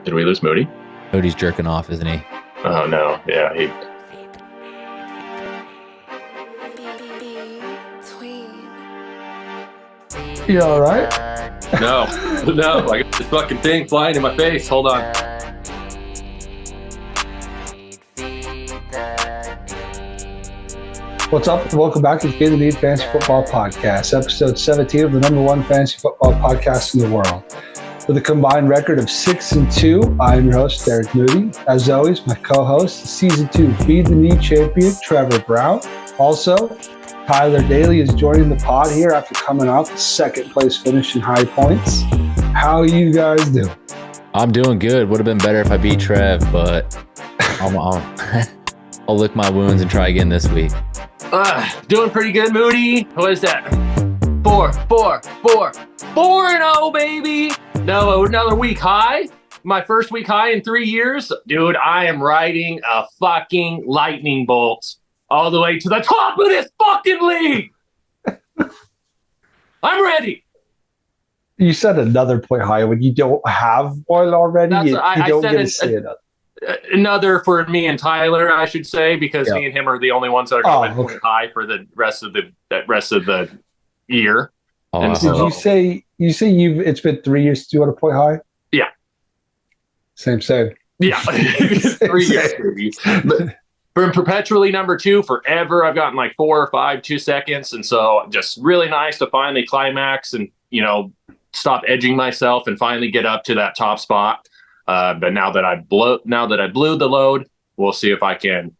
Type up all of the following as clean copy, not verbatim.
Did we lose Moody? Cody's jerking off, isn't he? Oh no, yeah, he. You all right? No, no, I got this fucking thing flying in my face. Hold on. What's up? Welcome back to the Feel the Need Fantasy Football Podcast, episode 17 of the number one fantasy football podcast in the world. With a combined record of 6-2, I'm your host, Derek Moody. As always, my co-host, season 2 Feed the Need champion, Trevor Brown. Also, Tyler Daly is joining the pod here after coming off the second place finish in high points. How are you guys doing? I'm doing good. Would have been better if I beat Trev, but I'll lick my wounds and try again this week. Doing pretty good, Moody. What is that? 4-0, baby. No, another week high. My first week high in 3 years. Dude, I am riding a fucking lightning bolt all the way to the top of this fucking league. I'm ready. You said another point high when you don't have one already. You don't get to say it. Another for me and Tyler, I should say, because me and him are the only ones that are going point high for the rest of the year. And did you say it's been 3 years to do a point high? Yeah. Same. Yeah. 3 years. But from perpetually number 2 forever, I've gotten like 4 or 5 2 seconds, and so just really nice to finally climax and stop edging myself and finally get up to that top spot. But now that I blew the load, we'll see if I can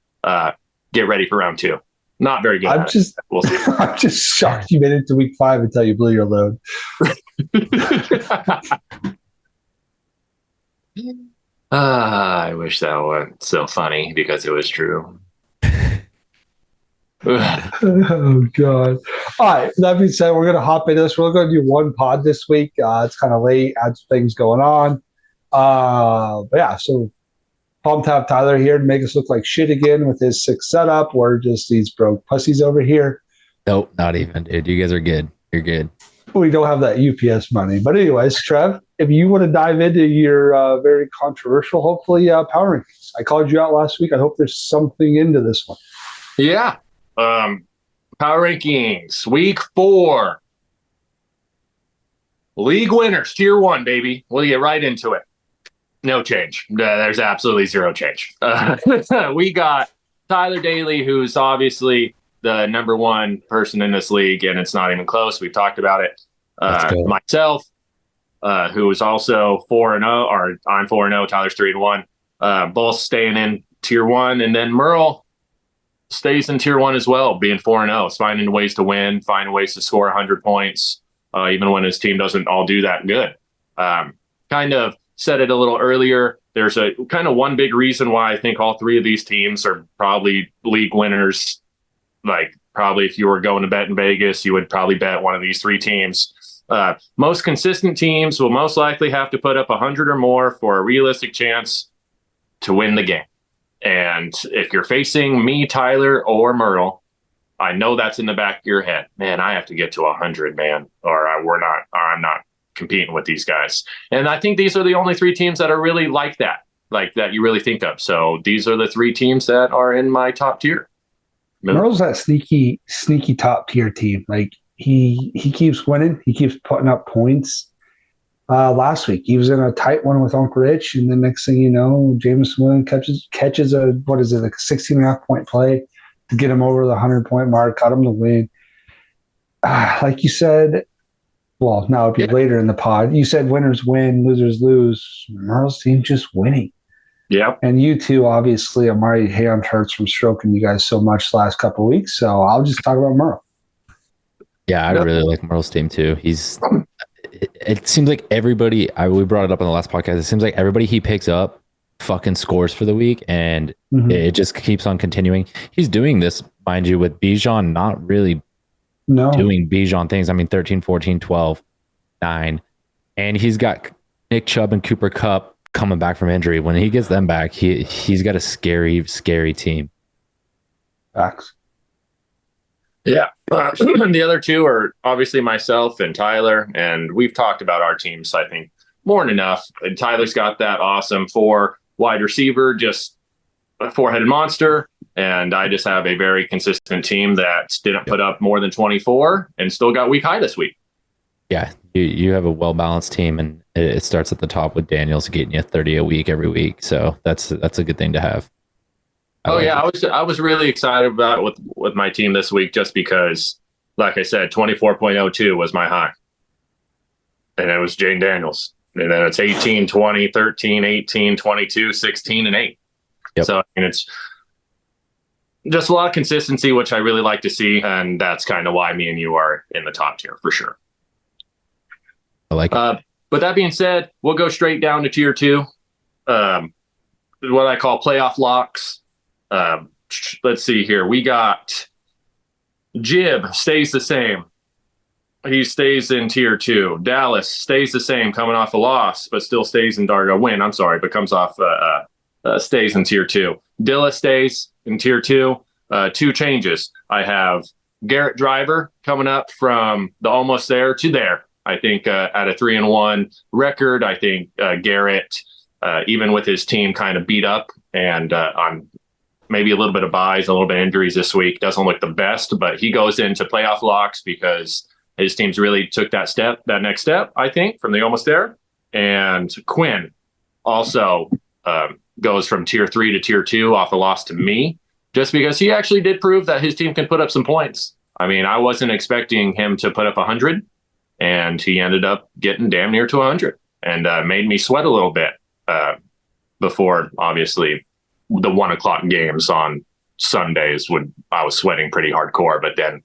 get ready for round 2. Not very good. We'll see. I'm just shocked you made it to week 5 until you blew your load. I wish that wasn't so funny because it was true. Oh God! All right. That being said, we're gonna hop into this. We're gonna do one pod this week. It's kind of late. Had some things going on. But yeah, so pumped to have Tyler here to make us look like shit again with his 6 setup. We're just these broke pussies over here. Nope, not even, dude. You guys are good. You're good. We don't have that UPS money. But anyways, Trev, if you want to dive into your very controversial, hopefully, power rankings. I called you out last week. I hope there's something into this one. Yeah. Power rankings, week 4. League winners, tier 1, baby. We'll get right into it. No change. There's absolutely zero change. We got Tyler Daly, who's obviously the number 1 person in this league, and it's not even close. We've talked about it. Myself, who is also 4-0, or I'm 4-0. Tyler's 3-1. Both staying in tier 1, and then Merle stays in tier 1 as well, being 4-0. It's finding ways to win, finding ways to score 100 points, even when his team doesn't all do that good. Kind of said it a little earlier. There's a kind of one big reason why I think all 3 of these teams are probably league winners. Like, probably if you were going to bet in Vegas, you would probably bet one of these 3 teams. Most consistent teams will most likely have to put up 100 or more for a realistic chance to win the game. And if you're facing me, Tyler, or Merle, I know that's in the back of your head. Man, I have to get to 100, man, or I'm not competing with these guys. And I think these are the only 3 teams that are really like that you really think of. So these are the 3 teams that are in my top tier. Merle's that sneaky top tier team. Like he keeps winning. He keeps putting up points. Last week he was in a tight one with Uncle Rich, and the next thing you know, Jameson Williams catches a 16.5 point play to get him over the 100 point mark, cut him to win. Like you said, well, now it'd be later in the pod. You said winners win, losers lose. Merle's team just winning. Yeah. And you two, obviously, my hand hurts from stroking you guys so much the last couple of weeks, so I'll just talk about Merle. Yeah, I really like Merle's team too. It seems like everybody, we brought it up on the last podcast, it seems like everybody he picks up fucking scores for the week, and it just keeps on continuing. He's doing this, mind you, with Bijan not really doing Bijan things. I mean, 13, 14, 12, 9. And he's got Nick Chubb and Cooper Kupp coming back from injury. When he gets them back, he's got a scary, scary team. Facts. Yeah. The other 2 are obviously myself and Tyler, and we've talked about our teams, I think, more than enough. And Tyler's got that awesome 4 wide receiver, just a 4-headed monster. And I just have a very consistent team that didn't put up more than 24 and still got week high this week. Yeah, you have a well-balanced team, and it starts at the top with Daniels getting you 30 a week every week. So that's a good thing to have. I was really excited about it with my team this week just because, like I said, 24.02 was my high. And it was Jane Daniels. And then it's 18, 20, 13, 18, 22, 16, and 8. Yep. So it's just a lot of consistency, which I really like to see. And that's kind of why me and you are in the top tier for sure. I like it. But that being said, we'll go straight down to tier 2. What I call playoff locks. Let's see here. We got Jib stays the same. He stays in tier 2. Dallas stays the same, coming off a loss, but still stays in win. I'm sorry, but comes off stays in tier 2. Dilla stays in tier 2. 2 changes. I have Garrett Driver coming up from the almost there to there. I think at a 3-1 record, I think Garrett, even with his team kind of beat up and on maybe a little bit of buys, a little bit of injuries this week, doesn't look the best, but he goes into playoff locks because his teams really took that next step, I think, from the almost there. And Quinn also goes from tier 3 to tier 2 off a loss to me, just because he actually did prove that his team can put up some points. I mean, I wasn't expecting him to put up 100, and he ended up getting damn near to 100 and made me sweat a little bit before, obviously, the 1 o'clock games on Sundays I was sweating pretty hardcore, but then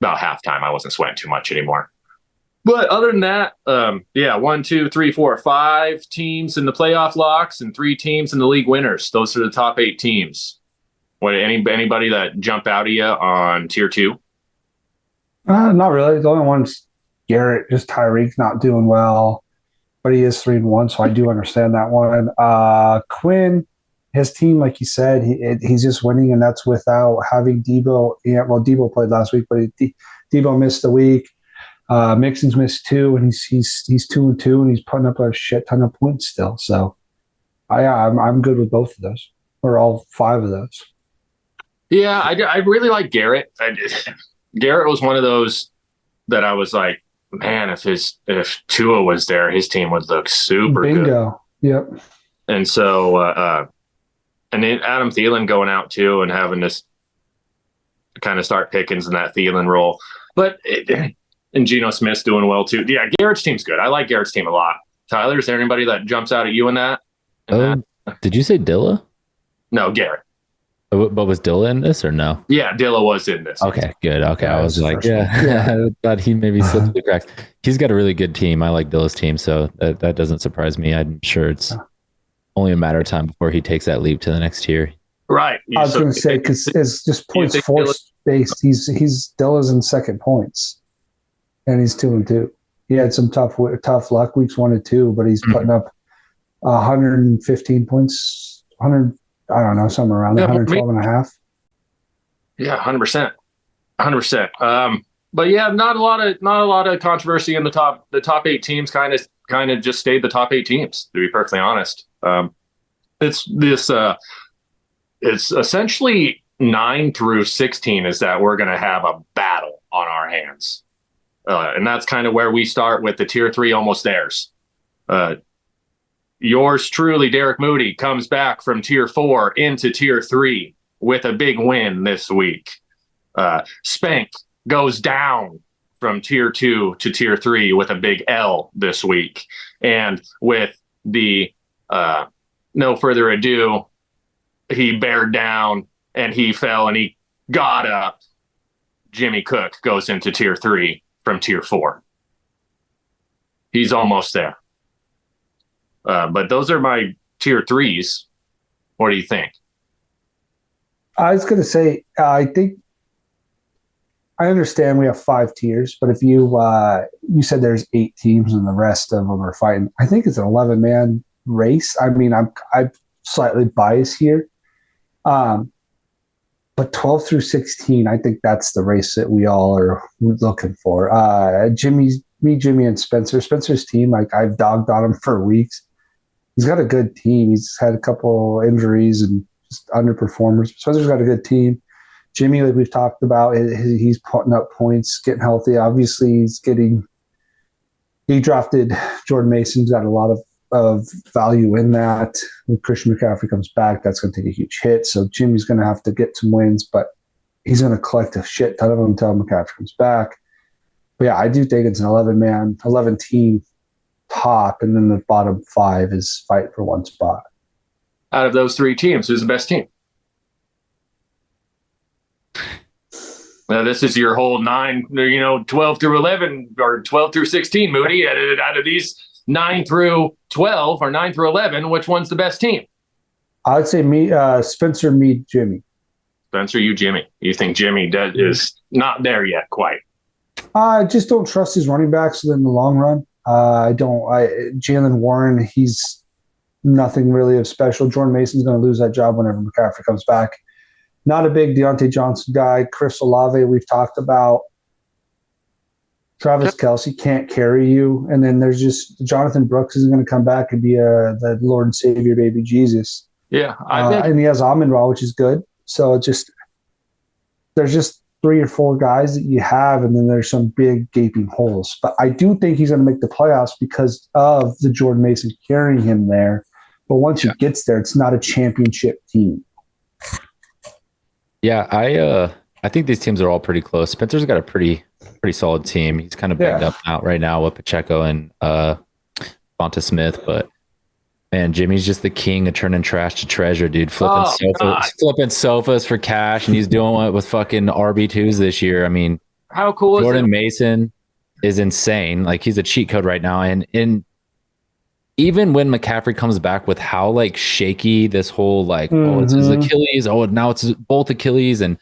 about halftime, I wasn't sweating too much anymore. But other than that, 1, 2, 3, 4, 5 teams in the playoff locks and 3 teams in the league winners. Those are the top 8 teams. What anybody that jump out of you on tier 2? Not really. The only one's Garrett. Just Tyreek's not doing well, but he is 3-1, so I do understand that one. Quinn, his team, like you said, he's just winning, and that's without having Debo. Yeah, well, Debo played last week, but Debo missed a week. Mixon's missed 2, and he's 2-2, and he's putting up a shit ton of points still. So, I'm good with both of those, or all 5 of those. Yeah, I really like Garrett. Garrett was one of those that I was like, man, if Tua was there, his team would look super good. Bingo. Yep. And so, and then Adam Thielen going out too and having this kind of start Pickens in that Thielen role. And Geno Smith's doing well too. Yeah, Garrett's team's good. I like Garrett's team a lot. Tyler, is there anybody that jumps out at you in that? Did you say Dilla? No, Garrett. But was Dilla in this or no? Yeah, Dilla was in this. Okay, good. Okay, I was like, yeah. I thought he maybe slipped through the cracks. He's got a really good team. I like Dilla's team, so that doesn't surprise me. I'm sure it's only a matter of time before he takes that leap to the next tier. Right. I was going to say, because it's just points force based. He's Dilla's in second points, and he's 2-2. He had some tough luck weeks 1 and 2, but he's putting up 115 points, 100. I don't know, somewhere around 112 and a half. Yeah, 100%. 100%. But yeah, not a lot of controversy in the top 8 teams kind of just stayed the top 8 teams, to be perfectly honest. It's essentially 9 through 16 is that we're going to have a battle on our hands. And that's kind of where we start with the tier 3 almost theirs. Yours truly, Derek Moody, comes back from tier 4 into tier 3 with a big win this week. Spank goes down from tier 2 to tier 3 with a big L this week. And with the no further ado, he bared down and he fell and he got up. Jimmy Cook goes into tier 3 from tier 4. He's almost there. But those are my tier 3s. What do you think? I was going to say, I think I understand we have 5 tiers, but if you said there's 8 teams and the rest of them are fighting, I think it's an 11-man race. I mean, I'm slightly biased here, but But 12 through 16, I think that's the race that we all are looking for. Jimmy, and Spencer. Spencer's team, like I've dogged on him for weeks. He's got a good team. He's had a couple injuries and just underperformers. Spencer's got a good team. Jimmy, like we've talked about, he's putting up points, getting healthy. Obviously, he drafted Jordan Mason. He's got a lot of value in that. When Christian McCaffrey comes back, that's going to take a huge hit. So Jimmy's going to have to get some wins, but he's going to collect a shit ton of them until McCaffrey comes back. But yeah, I do think it's an 11 team top, and then the bottom 5 is fight for one spot. Out of those 3 teams, who's the best team? Now, this is your whole 12 through 11 or 12 through 16, Moody. Out of these 9 through 12 or 9 through 11, which one's the best team? I'd say Spencer, me, Jimmy. Spencer, you, Jimmy. You think Jimmy is not there yet quite? I just don't trust his running backs in the long run. Jaylen Warren, he's nothing really of special. Jordan Mason's going to lose that job whenever McCaffrey comes back. Not a big Deontay Johnson guy. Chris Olave, we've talked about. Travis Kelce can't carry you. And then there's just Jonathan Brooks isn't going to come back and be the Lord and Savior, baby Jesus. Yeah. And he has Amon-Ra, which is good. So there's just 3 or 4 guys that you have, and then there's some big gaping holes. But I do think he's going to make the playoffs because of the Jordan Mason carrying him there. But once he gets there, it's not a championship team. Yeah, I think these teams are all pretty close. Spencer's got a pretty solid team. He's kind of banged up out right now with Pacheco and Bonta Smith, but man, Jimmy's just the king of turning trash to treasure, dude. Flipping sofas for cash, and he's doing it with fucking RB2s this year. I mean, how cool is Jordan Mason is insane. Like, he's a cheat code right now, and even when McCaffrey comes back with how like shaky this whole oh, it's his Achilles, oh, now it's both Achilles, and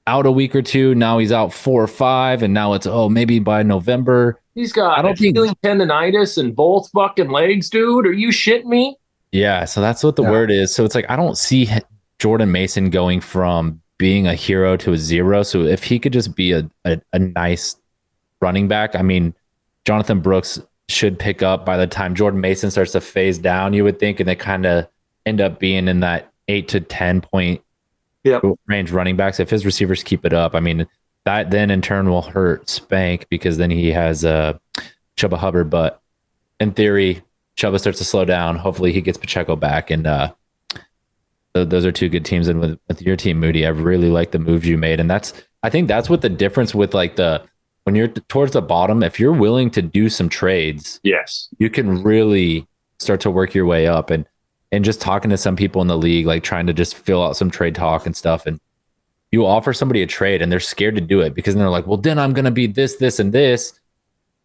out a week or 2, now he's out 4 or 5, and now it's maybe by November. He's got tendonitis in both fucking legs, dude. Are you shitting me? Yeah, so that's what the word is. So it's like I don't see Jordan Mason going from being a hero to a 0. So if he could just be a nice running back, I mean, Jonathan Brooks should pick up by the time Jordan Mason starts to phase down, you would think, and they kind of end up being in that 8 to 10 point range running backs. If his receivers keep it up, I mean, that then in turn will hurt Spank because then he has Chuba Hubbard. But in theory, Chuba starts to slow down. Hopefully he gets Pacheco back. And those are 2 good teams. And with your team, Moody, I really like the moves you made. And I think that's what the difference with when you're towards the bottom, if you're willing to do some trades, yes, you can really start to work your way up. And just talking to some people in the league, like trying to just fill out some trade talk and stuff. And you offer somebody a trade and they're scared to do it because then they're like, well, then I'm going to be this, this, and this.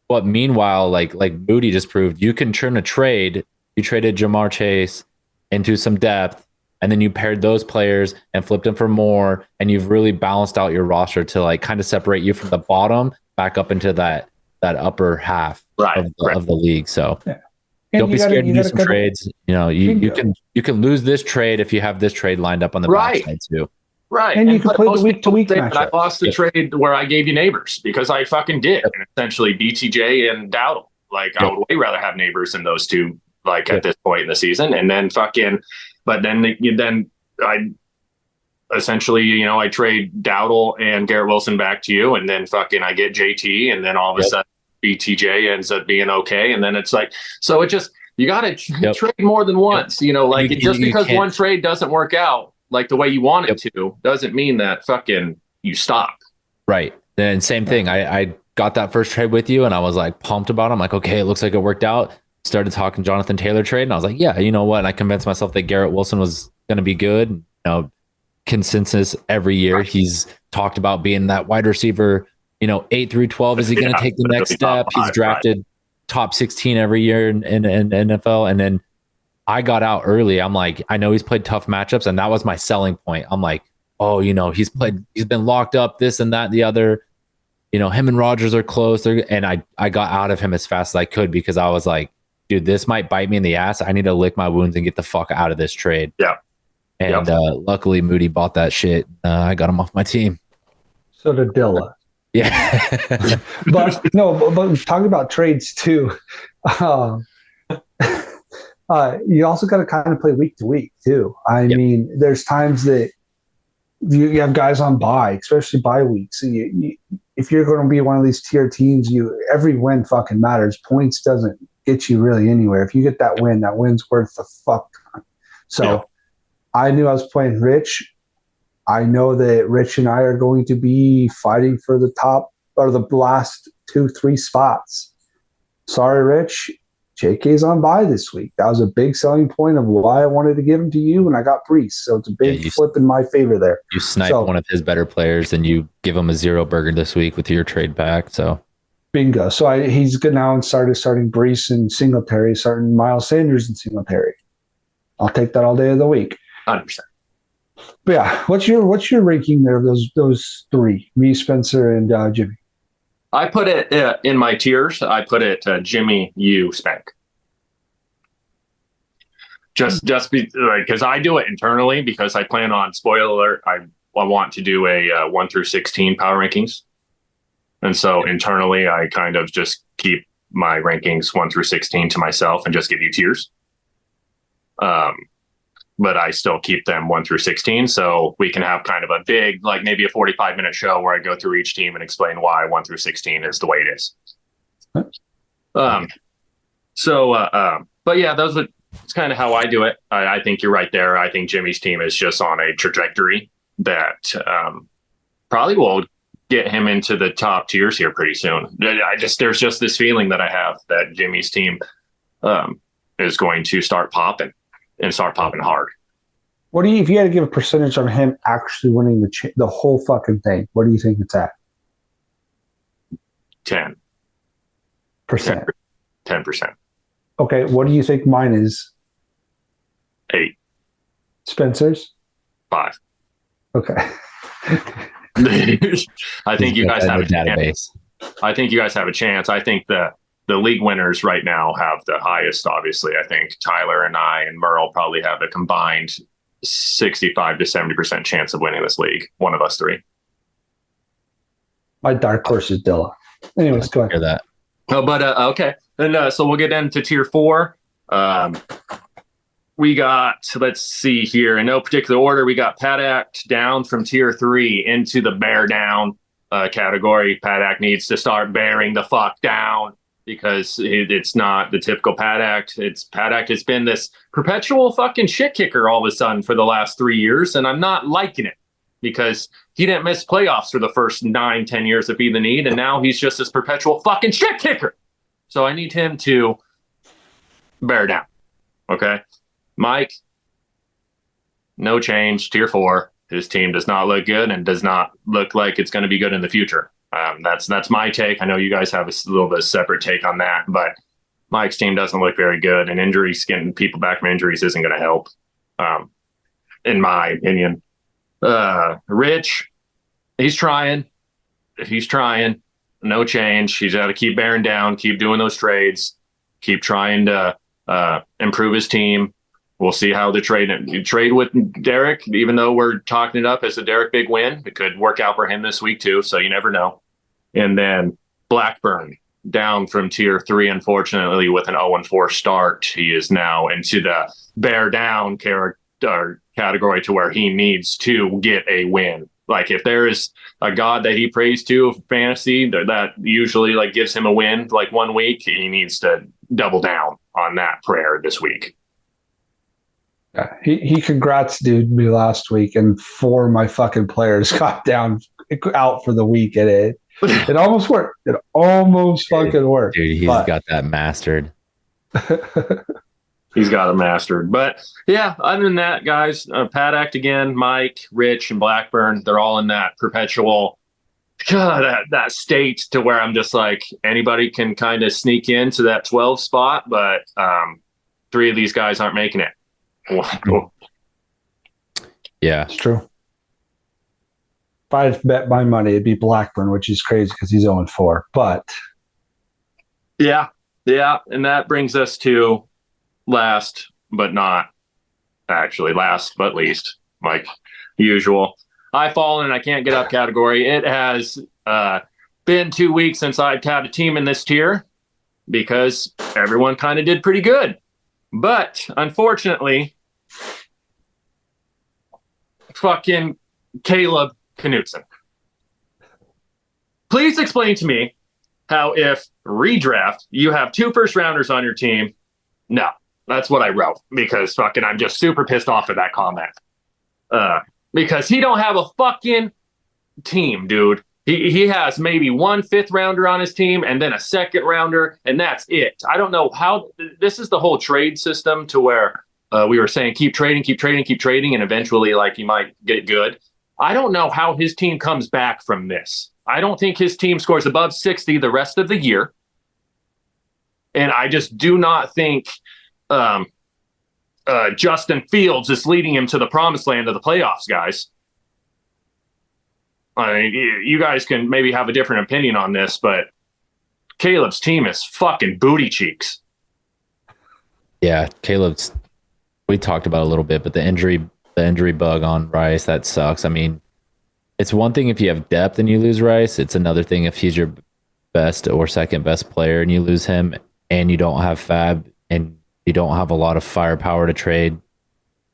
But meanwhile, like Moody just proved, you can turn a trade. You traded Jamar Chase into some depth, and then you paired those players and flipped them for more. And you've really balanced out your roster to like kind of separate you from the bottom back up into that upper half of the league. So don't be scared to do some trades. You know, you can lose this trade if you have this trade lined up on the backside too. Right. And you can play the week-to-week matchup. I lost the trade where I gave you Neighbors because I fucking did. And essentially BTJ and Dowdle. Like, I would way rather have Neighbors than those 2, at this point in the season. And then then I essentially, I trade Dowdle and Garrett Wilson back to you. And then I get JT. And then all of a sudden BTJ ends up being okay. And then it's like, so it just, you got to trade more than once, just because one trade doesn't work out like the way you want it to doesn't mean that fucking you stop. Right. And same thing. I got that first trade with you and I was like pumped about it. I'm like, okay, it looks like it worked out. Started talking Jonathan Taylor trade and I was like, yeah, you know what? And I convinced myself that Garrett Wilson was going to be good. Consensus every year. He's talked about being that wide receiver, 8 through 12. Is he going to take the next step? He's drafted top 16 every year in NFL. And then I got out early. I'm like, I know he's played tough matchups, and that was my selling point. I'm like, oh, he's been locked up, this and that, the other. Him and Rodgers are close. And I got out of him as fast as I could because I was like, dude, this might bite me in the ass. I need to lick my wounds and get the fuck out of this trade. Yeah. And luckily, Moody bought that shit. I got him off my team. So did Dilla. Yeah. But talking about trades too. You also got to kind of play week to week too. I mean, there's times that you have guys on bye, especially bye weeks. If you're going to be one of these tier teams, every win fucking matters. Points doesn't get you really anywhere. If you get that win's worth the fuck ton. So I knew I was playing Rich. I know that Rich and I are going to be fighting for the top or the last 2-3 spots. Sorry, Rich. JK's on bye this week. That was a big selling point of why I wanted to give him to you, and I got Brees. So it's a big flip in my favor there. You snipe one of his better players, and you give him a 0 burger this week with your trade back. So bingo. So he's good now and starting Brees and Singletary, starting Miles Sanders and Singletary. I'll take that all day of the week. 100%. But yeah, what's your ranking there of those three? Me, Spencer, and Jimmy. I put it in my tiers. I put it Jimmy, you, Spank. Just because I do it internally because I plan on, spoiler alert, I want to do a 1 through 16 power rankings. And so internally, I kind of just keep my rankings 1 through 16 to myself and just give you tiers. But I still keep them 1 through 16. So we can have kind of a big, like maybe a 45-minute show where I go through each team and explain why 1 through 16 is the way it is. But yeah, it's kind of how I do it. I think you're right there. I think Jimmy's team is just on a trajectory that probably will get him into the top tiers here pretty soon. There's just this feeling that I have that Jimmy's team is going to start popping. And start popping hard. What do you, if you had to give a percentage on him actually winning the whole fucking thing, what do you think it's at? 10%. 10%. Okay, what do you think mine is? 8. Spencer's? 5. Okay. I think you guys have a database. chance. I think you guys have a chance. I think the league winners right now have the highest, obviously. I think Tyler and I and Merle probably have a combined 65 to 70% chance of winning this league. One of us three. My dark horse is Dilla. Anyways, go ahead. Hear that. Oh, but okay. Then so we'll get into tier 4. We got, let's see here, in no particular order, we got Padak down from tier 3 into the bear down category. Padak needs to start bearing the fuck down, because it's not the typical Padak. Padak has been this perpetual fucking shit kicker all of a sudden for the last 3 years, and I'm not liking it because he didn't miss playoffs for the first 9-10 years of Be the Need, and now he's just this perpetual fucking shit kicker. So I need him to bear down. Okay, Mike, no change, tier 4. His team does not look good and does not look like it's going to be good in the future. That's my take. I know you guys have a little bit of separate take on that, but Mike's team doesn't look very good, and injuries, getting people back from injuries, isn't going to help, in my opinion. Rich, he's trying. No change. He's got to keep bearing down, keep doing those trades, keep trying to improve his team. We'll see how the trade with Derek, even though we're talking it up as a Derek big win, it could work out for him this week too. So you never know. And then Blackburn down from tier 3, unfortunately, with an 0-4 start. He is now into the bear down category to where he needs to get a win. Like if there is a god that he prays to fantasy that usually like gives him a win like 1 week, he needs to double down on that prayer this week. Yeah, he congrats dude me last week, and 4 of my fucking players got out for the week, and it almost worked. It almost fucking worked. Dude, he's got that mastered. He's got it mastered. But yeah, other than that, guys, Padak again, Mike, Rich, and Blackburn, they're all in that perpetual that state to where I'm just like anybody can kind of sneak into that 12 spot, but 3 of these guys aren't making it. Yeah, it's true. If I had bet my money, it'd be Blackburn, which is crazy because he's 0-4. But yeah, and that brings us to last but not actually, last but least, like usual. I fallen and I can't get up category. It has been 2 weeks since I've had a team in this tier because everyone kind of did pretty good. But unfortunately, fucking Caleb Knutson. Please explain to me how if redraft, you have 2 first rounders on your team. No, that's what I wrote because fucking I'm just super pissed off at that comment. Because he don't have a fucking team, dude. He has maybe 1 5th rounder on his team and then a 2nd rounder, and that's it. I don't know how this is the whole trade system to where we were saying keep trading, and eventually like he might get good. I don't know how his team comes back from this. I don't think his team scores above 60 the rest of the year. And I just do not think Justin Fields is leading him to the promised land of the playoffs, guys. I mean, you guys can maybe have a different opinion on this, but Caleb's team is fucking booty cheeks. Yeah, Caleb's, we talked about a little bit, but the injury bug on Rice, that sucks. I mean, it's one thing if you have depth and you lose Rice. It's another thing if he's your best or second best player and you lose him and you don't have Fab and you don't have a lot of firepower to trade.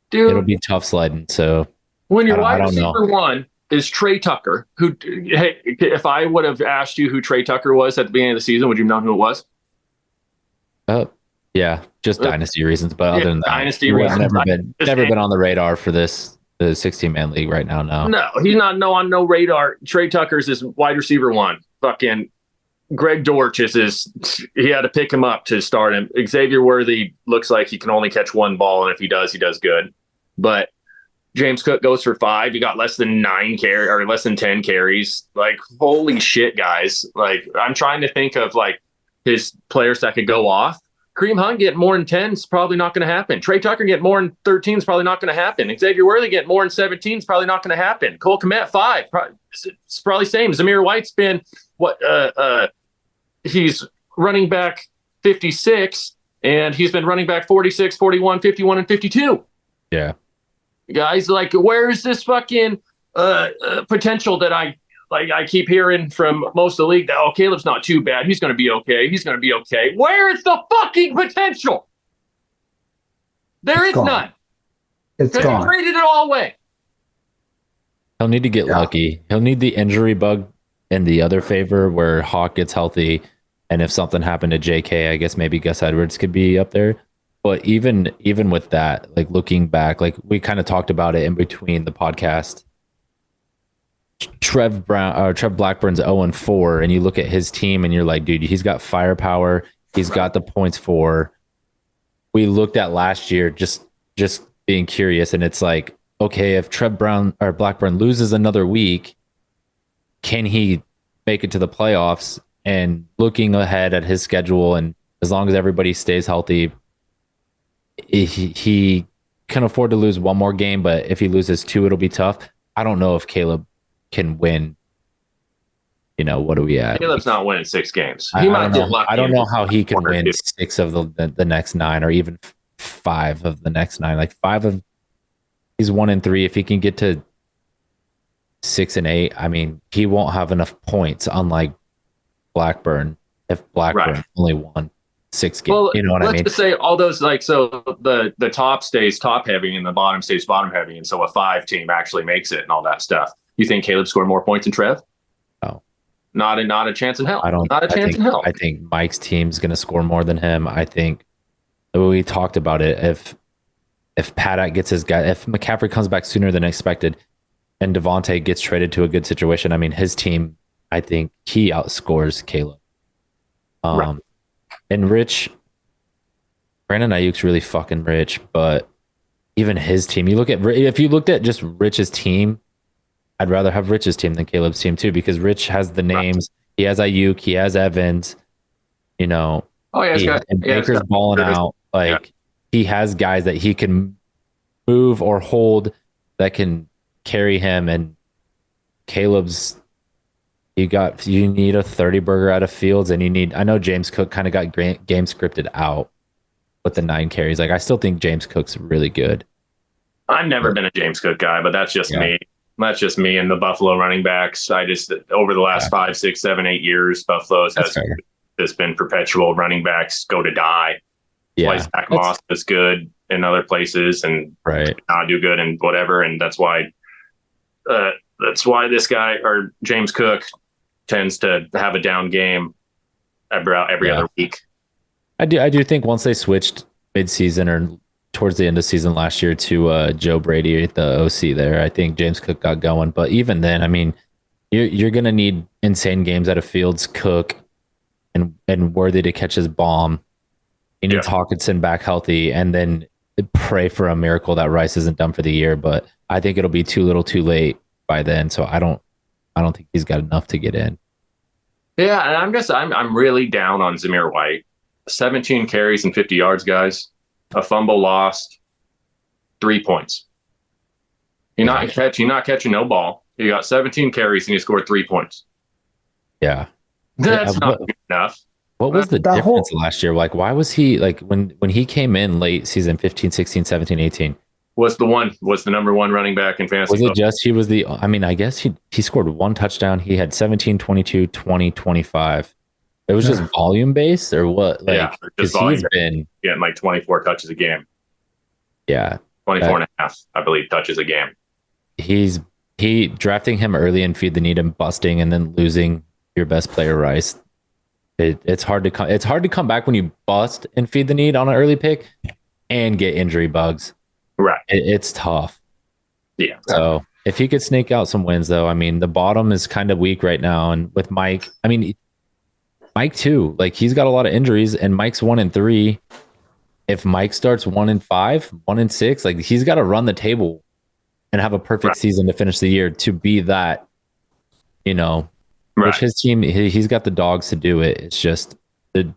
Dude, it'll be tough sledding. So when your wide receiver 1 is Trey Tucker, who, hey, if I would have asked you who Trey Tucker was at the beginning of the season, would you have known who it was? Yeah, just dynasty reasons. But other than that, dynasty reasons, never been on the radar for the 16-man league right now. No, he's not on no radar. Trey Tucker's his wide receiver 1. Fucking Greg Dortch he had to pick him up to start him. Xavier Worthy looks like he can only catch 1 ball, and if he does good. But James Cook goes for 5. He got less than 9 carries or less than 10 carries. Like, holy shit, guys. Like, I'm trying to think of like his players that could go off. Kareem Hunt getting more than 10 is probably not going to happen. Trey Tucker getting more than 13 is probably not going to happen. Xavier Worthy getting more than 17 is probably not going to happen. Cole Kmet 5, it's probably same. Zamir White's been he's running back 56, and he's been running back 46, 41, 51, and 52. Yeah. Guys, like, where is this fucking potential that I keep hearing from most of the league that, Caleb's not too bad. He's going to be okay. Where is the fucking potential? There is none. It's gone. He traded it all away. He'll need to get lucky. He'll need the injury bug in the other favor where Hawk gets healthy. And if something happened to JK, I guess maybe Gus Edwards could be up there. But even with that, like looking back, like we kind of talked about it in between the podcast. Trev Blackburn's 0-4, and you look at his team and you're like, dude, he's got firepower. He's got the points for. We looked at last year, just being curious, and it's like, okay, if Blackburn loses another week, can he make it to the playoffs? And looking ahead at his schedule, and as long as everybody stays healthy, he can afford to lose 1 more game, but if he loses 2, it'll be tough. I don't know if Caleb can win. What are we at? Caleb's not winning 6 games. He might get lucky. I don't know how he can win 6 of the next 9, or even 5 of the next 9. Like he's 1-3. If he can get to 6 and 8, I mean, he won't have enough points. Unlike Blackburn, if Blackburn only won 6 games, well, you know what I mean? Let's just say all those, like, so the top stays top heavy and the bottom stays bottom heavy, and so a 5 team actually makes it and all that stuff. You think Caleb scored more points than Trev? No, not a chance in hell. Not a chance in hell. I think Mike's team's going to score more than him. I think we talked about it. If Paddock gets his guy, if McCaffrey comes back sooner than expected, and Devontae gets traded to a good situation, I mean, his team, I think he outscores Caleb. Right. And Rich, Brandon Ayuk's really fucking rich, but even his team, if you looked at just Rich's team, I'd rather have Rich's team than Caleb's team too, because Rich has the names. He has Ayuk, he has Evans, and Baker's balling out. Like, he has guys that he can move or hold that can carry him, and Caleb's, you need a 30 burger out of Fields, and I know James Cook kind of got game scripted out with the 9 carries. Like, I still think James Cook's really good. I've never been a James Cook guy, but that's just me. That's just me and the Buffalo running backs. I just, over the last 5, 6, 7, 8 years, Buffalo's has been perpetual running backs go to die. Yeah. Zach Moss is good in other places and not do good and whatever. And that's why this guy, or James Cook, tends to have a down game every other week. I do think once they switched mid-season or towards the end of season last year to Joe Brady, the OC there, I think James Cook got going. But even then, I mean, you're going to need insane games out of Fields, Cook, and Worthy to catch his bomb. You need Hawkinson back healthy, and then pray for a miracle that Rice isn't done for the year. But I think it'll be too little too late by then. So I don't think he's got enough to get in. Yeah, and I'm really down on Zamir White. 17 carries and 50 yards, guys. A fumble lost, 3 points. You're not catching no ball. You got 17 carries and you scored 3 points. Yeah. That's not good enough. What was the difference last year? Like, why was he, like, when he came in late season 15, 16, 17, 18? Was the number one running back in fantasy? Was it just he was the, I mean, I guess he scored one touchdown. He had 17, 22, 20, 25. It was just volume based or what? Like, just he's been getting like 24 touches a game. Yeah. 24 and a half, I believe, touches a game. He drafting him early and feed the need and busting and then losing your best player, Rice. It's hard to come back when you bust and feed the need on an early pick and get injury bugs. Right. It's tough. Yeah. So if he could sneak out some wins, though, I mean, the bottom is kind of weak right now. And with Mike, I mean, Mike too, like he's got a lot of injuries and Mike's 1-3. If Mike starts 1-5, 1-6, like he's got to run the table and have a perfect season to finish the year to be that, which his team, he's got the dogs to do it. It's just, these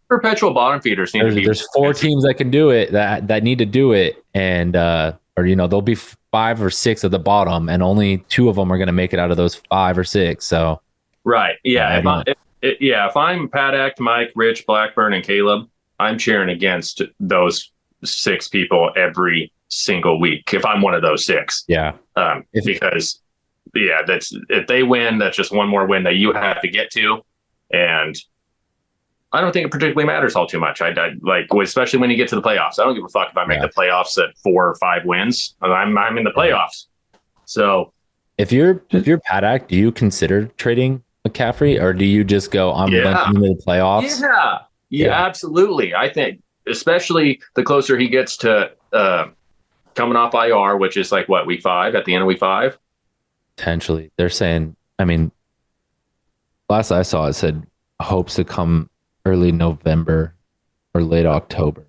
perpetual bottom feeders. There's 4 teams that can do it that need to do it. And, there'll be 5 or 6 at the bottom and only 2 of them are going to make it out of those 5 or 6. So, right. Yeah. If I'm Pat Act, Mike, Rich, Blackburn, and Caleb, I'm cheering against those 6 people every single week. If I'm one of those 6. Yeah. Because that's, if they win, that's just one more win that you have to get to. And I don't think it particularly matters all too much. I like, especially when you get to the playoffs. I don't give a fuck if I make the playoffs at 4 or 5 wins. I'm in the playoffs. So if you're Pat Act, do you consider trading McCaffrey, or do you just go, I'm bunking into the playoffs? Yeah, absolutely. I think, especially the closer he gets to coming off IR, which is like what, week 5, at the end of week 5? Potentially. They're saying, I mean, last I saw it said hopes to come early November or late October.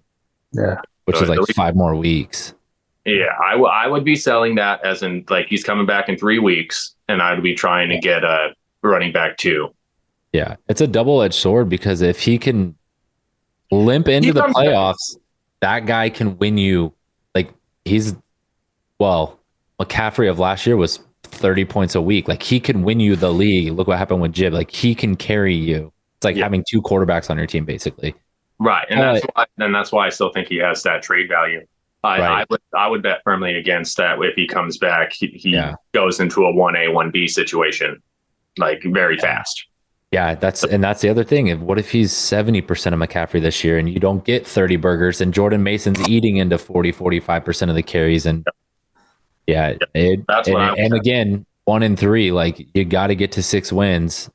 Yeah. Which is like 5 more weeks. Yeah, I would be selling that as in like he's coming back in 3 weeks and I'd be trying to get a running back 2. Yeah, it's a double-edged sword because if he can limp into the playoffs, that guy can win you. Like McCaffrey of last year was 30 points a week. Like he can win you the league. Look what happened with Jib. Like he can carry you. It's like having 2 quarterbacks on your team, basically. Right, and that's why I still think he has that trade value. I would bet firmly against that. If he comes back, he goes into a 1A, 1B situation like very fast. Yeah, that's the other thing. What if he's 70% of McCaffrey this year and you don't get 30 burgers and Jordan Mason's eating into 40-45% of the carries? And again, 1-3, like you got to get to 6 wins.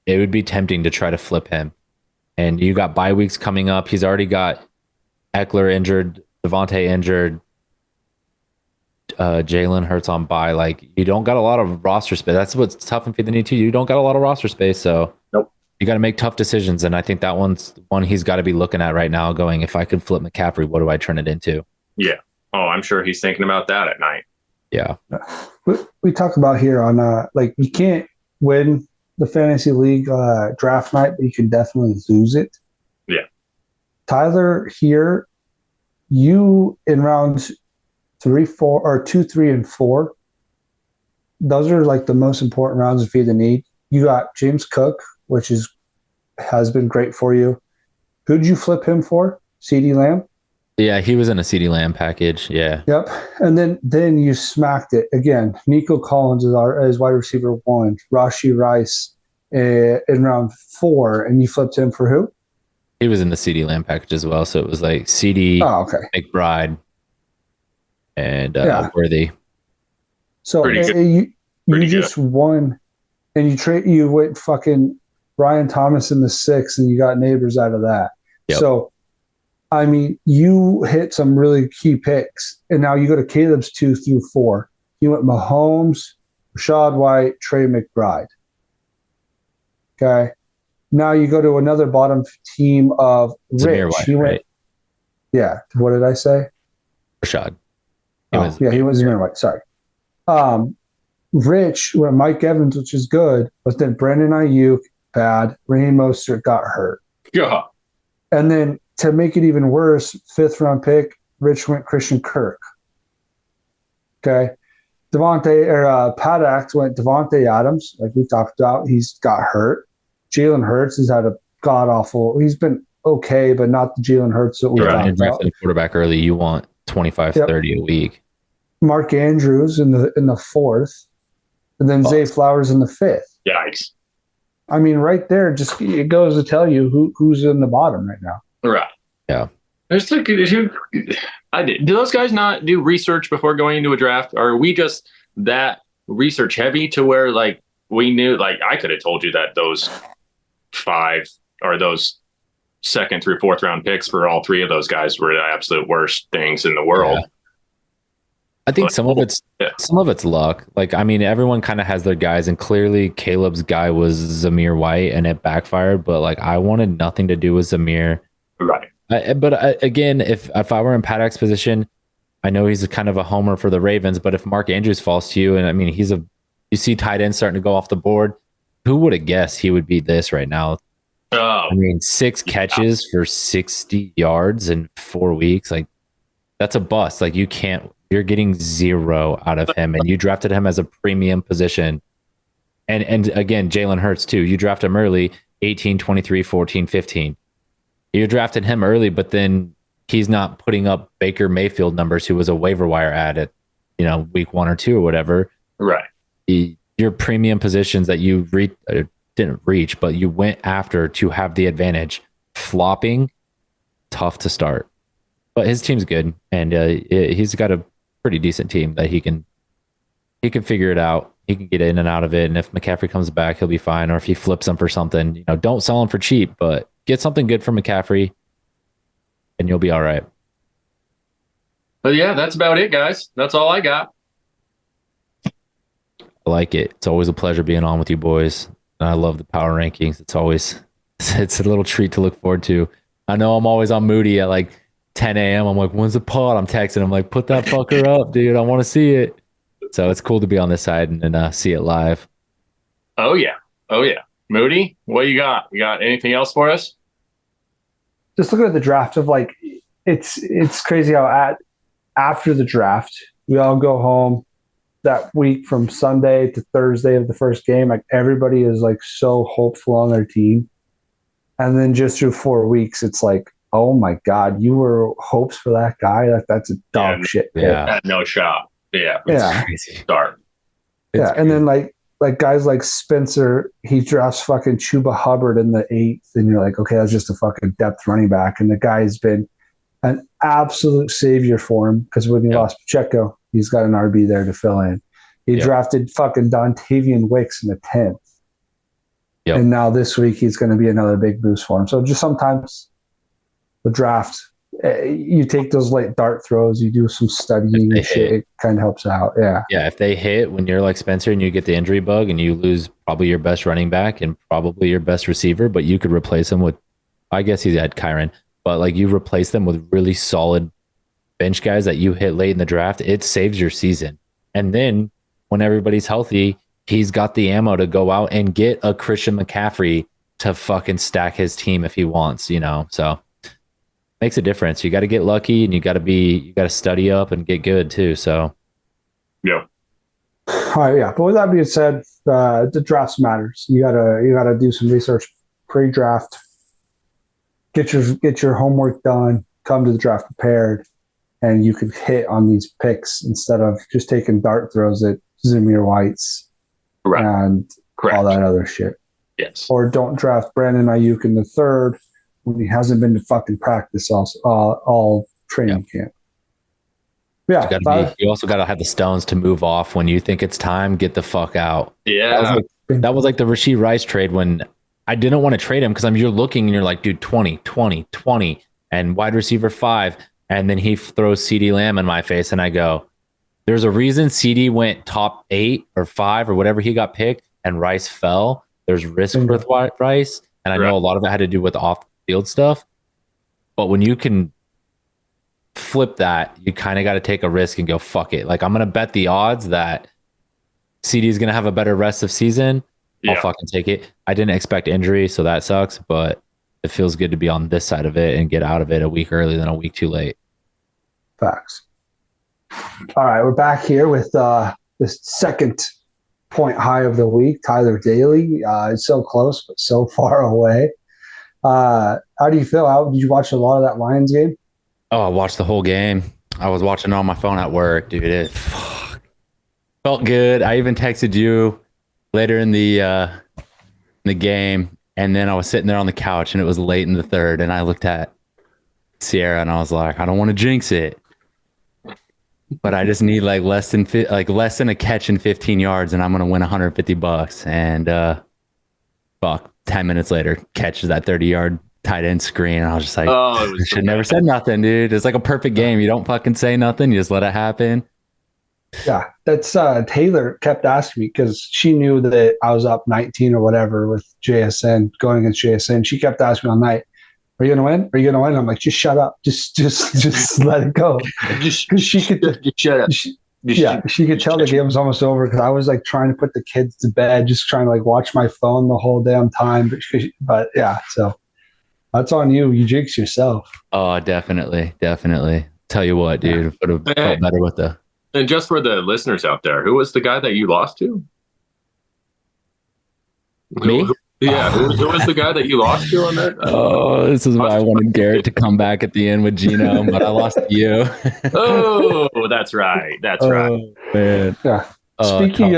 It would be tempting to try to flip him. And you got bye weeks coming up. He's already got Eckler injured, Devontae injured, Jalen Hurts on bye. Like you don't got a lot of roster space. That's what's tough in Feed the Need too. You don't got a lot of roster space, so you got to make tough decisions. And I think that one's one he's got to be looking at right now. Going, if I could flip McCaffrey, what do I turn it into? Yeah. Oh, I'm sure he's thinking about that at night. Yeah. We talk about here on like you can't win the fantasy league draft night, but you can definitely lose it. Yeah. Tyler, here, you in rounds 3, 4, or 2, 3, and 4, those are like the most important rounds of Feed the Need. You got James Cook, which has been great for you. Who did you flip him for? CeeDee Lamb? Yeah, he was in a CeeDee Lamb package. Yeah. Yep. And then you smacked it again. Nico Collins is wide receiver 1. Rashee Rice in round 4, and you flipped him for who? He was in the CeeDee Lamb package as well. So it was like CD, McBride, and Worthy. So you just won, and you went fucking Brian Thomas in the 6th, and you got Neighbors out of that. Yep. So, I mean, you hit some really key picks, and now you go to Caleb's 2 through 4. You went Mahomes, Rashad White, Trey McBride. Okay. Now you go to another bottom team of Rich. White, he went, right? Yeah. What did I say? Rashad. He was Zamir White. Sorry. Rich went Mike Evans, which is good, but then Brandon Ayuk, bad. Raheem Mostert got hurt. Yeah. And then to make it even worse, 5th round pick, Rich went Christian Kirk. Okay. Paddock went Devontae Adams, like we talked about. He's got hurt. Jalen Hurts has had a god awful. He's been okay, but not the Jalen Hurts that we talked about. The quarterback early, you want 25, 30 a week. Mark Andrews in the 4th, and then Zay Flowers in the 5th. Yikes! I mean, right there, just it goes to tell you who's in the bottom right now. Right. Yeah. There's like, do those guys not do research before going into a draft? Or are we just that research heavy to where like we knew? Like I could have told you that those 5 or those 2nd through 4th round picks for all 3 of those guys were the absolute worst things in the world. Yeah. I think some of it's luck. Like, I mean, everyone kind of has their guys, and clearly Caleb's guy was Zamir White, and it backfired. But like, I wanted nothing to do with Zamir. Right. Again, if I were in Paddock's position, I know he's kind of a homer for the Ravens. But if Mark Andrews falls to you, and I mean, you see tight ends starting to go off the board, who would have guessed he would be this right now? Oh. I mean, 6 catches for 60 yards in 4 weeks. Like, that's a bust. Like, you're getting 0 out of him, and you drafted him as a premium position. And again, Jalen Hurts too. You drafted him early, 18, 23, 14, 15. You drafted him early, but then he's not putting up Baker Mayfield numbers, who was a waiver wire ad at, week 1 or 2 or whatever. Right. Your premium positions that you didn't reach, but you went after to have the advantage. Flopping, tough to start. But his team's good, and he's got a pretty decent team that he can figure it out. He can get in and out of it, and if McCaffrey comes back, he'll be fine. Or if he flips him for something, don't sell him for cheap, but get something good for McCaffrey, and you'll be all right. But yeah, that's about it, guys. That's all I got. I like it. It's always a pleasure being on with you boys. And I love the power rankings. It's a little treat to look forward to. I know I'm always on Moody at like 10 a.m. I'm like, when's the pod? I'm texting. I'm like, put that fucker up, dude. I want to see it. So it's cool to be on this side and see it live. Oh, yeah. Moody, what you got? You got anything else for us? Just looking at the draft of like, it's crazy how after the draft, we all go home that week from Sunday to Thursday of the first game. Like everybody is like so hopeful on their team. And then just through 4 weeks, it's like, oh my God, you were hopes for that guy? That's a dog shit pick. Yeah. No shot. Yeah. Yeah. Crazy. Start. Yeah. And then like guys like Spencer, he drafts fucking Chuba Hubbard in the 8th. And you're like, okay, that's just a fucking depth running back. And the guy's been an absolute savior for him because when he lost Pacheco, he's got an RB there to fill in. He drafted fucking Dontavian Wicks in the 10th. Yep. And now this week he's going to be another big boost for him. So just sometimes the draft, you take those late dart throws, you do some studying and shit. It kind of helps out. Yeah. Yeah. If they hit when you're like Spencer and you get the injury bug and you lose probably your best running back and probably your best receiver, but you could replace him with, I guess he's at Kyron, but like you replace them with really solid bench guys that you hit late in the draft, it saves your season. And then when everybody's healthy, he's got the ammo to go out and get a Christian McCaffrey to fucking stack his team if he wants, so makes a difference. You got to get lucky and you got to study up and get good too. So, yeah. All right. Yeah. But with that being said, the drafts matters. You gotta do some research pre-draft, get your homework done, come to the draft prepared, and you can hit on these picks instead of just taking dart throws at Zamir Whites and all that other shit. Yes. Or don't draft Brandon Ayuk in the third when he hasn't been to fucking practice all training camp. Yeah. You also got to have the stones to move off when you think it's time. Get the fuck out. Yeah. That was like the Rashee Rice trade when I didn't want to trade him because you're looking and you're like, dude, 20, 20, 20, and wide receiver 5. And then he throws CeeDee Lamb in my face, and I go, there's a reason CeeDee went top 8 or 5 or whatever he got picked, and Rice fell. There's risk with Rice, and I know a lot of it had to do with off-field stuff. But when you can flip that, you kind of got to take a risk and go, fuck it. Like, I'm going to bet the odds that CeeDee is going to have a better rest of season. I'll fucking take it. I didn't expect injury, so that sucks, but it feels good to be on this side of it and get out of it a week early than a week too late. Facts. All right, we're back here with the second point high of the week, Tyler Daly. It's so close, but so far away. How do you feel? Did you watch a lot of that Lions game? Oh, I watched the whole game. I was watching it on my phone at work, dude. It felt good. I even texted you later in the game, and then I was sitting there on the couch, and it was late in the third, and I looked at Sierra, and I was like, I don't want to jinx it, but I just need like less than a catch in 15 yards, and I'm gonna win $150. And 10 minutes later, catches that 30-yard tight end screen, and I was just like, I should never said nothing, dude. It's like a perfect game. You don't fucking say nothing. You just let it happen. Yeah, that's Taylor kept asking me because she knew that I was up 19 or whatever with JSN going against JSN. She kept asking me all night, "Are you gonna win? Are you gonna win?" I'm like, "Just shut up. Just let it go." Just she could just shut up. She could tell the game was almost over because I was like trying to put the kids to bed, just trying to like watch my phone the whole damn time. But yeah, so that's on you. You jinx yourself. Oh, definitely. Tell you what, dude, would have felt better with the. And just for the listeners out there, who was the guy that you lost to? Me? Who was the guy that you lost to on that? Oh, this is why I wanted Garrett to come back at the end with Gino, but I lost to you. Oh, that's right. That's right. Man. Yeah. Speaking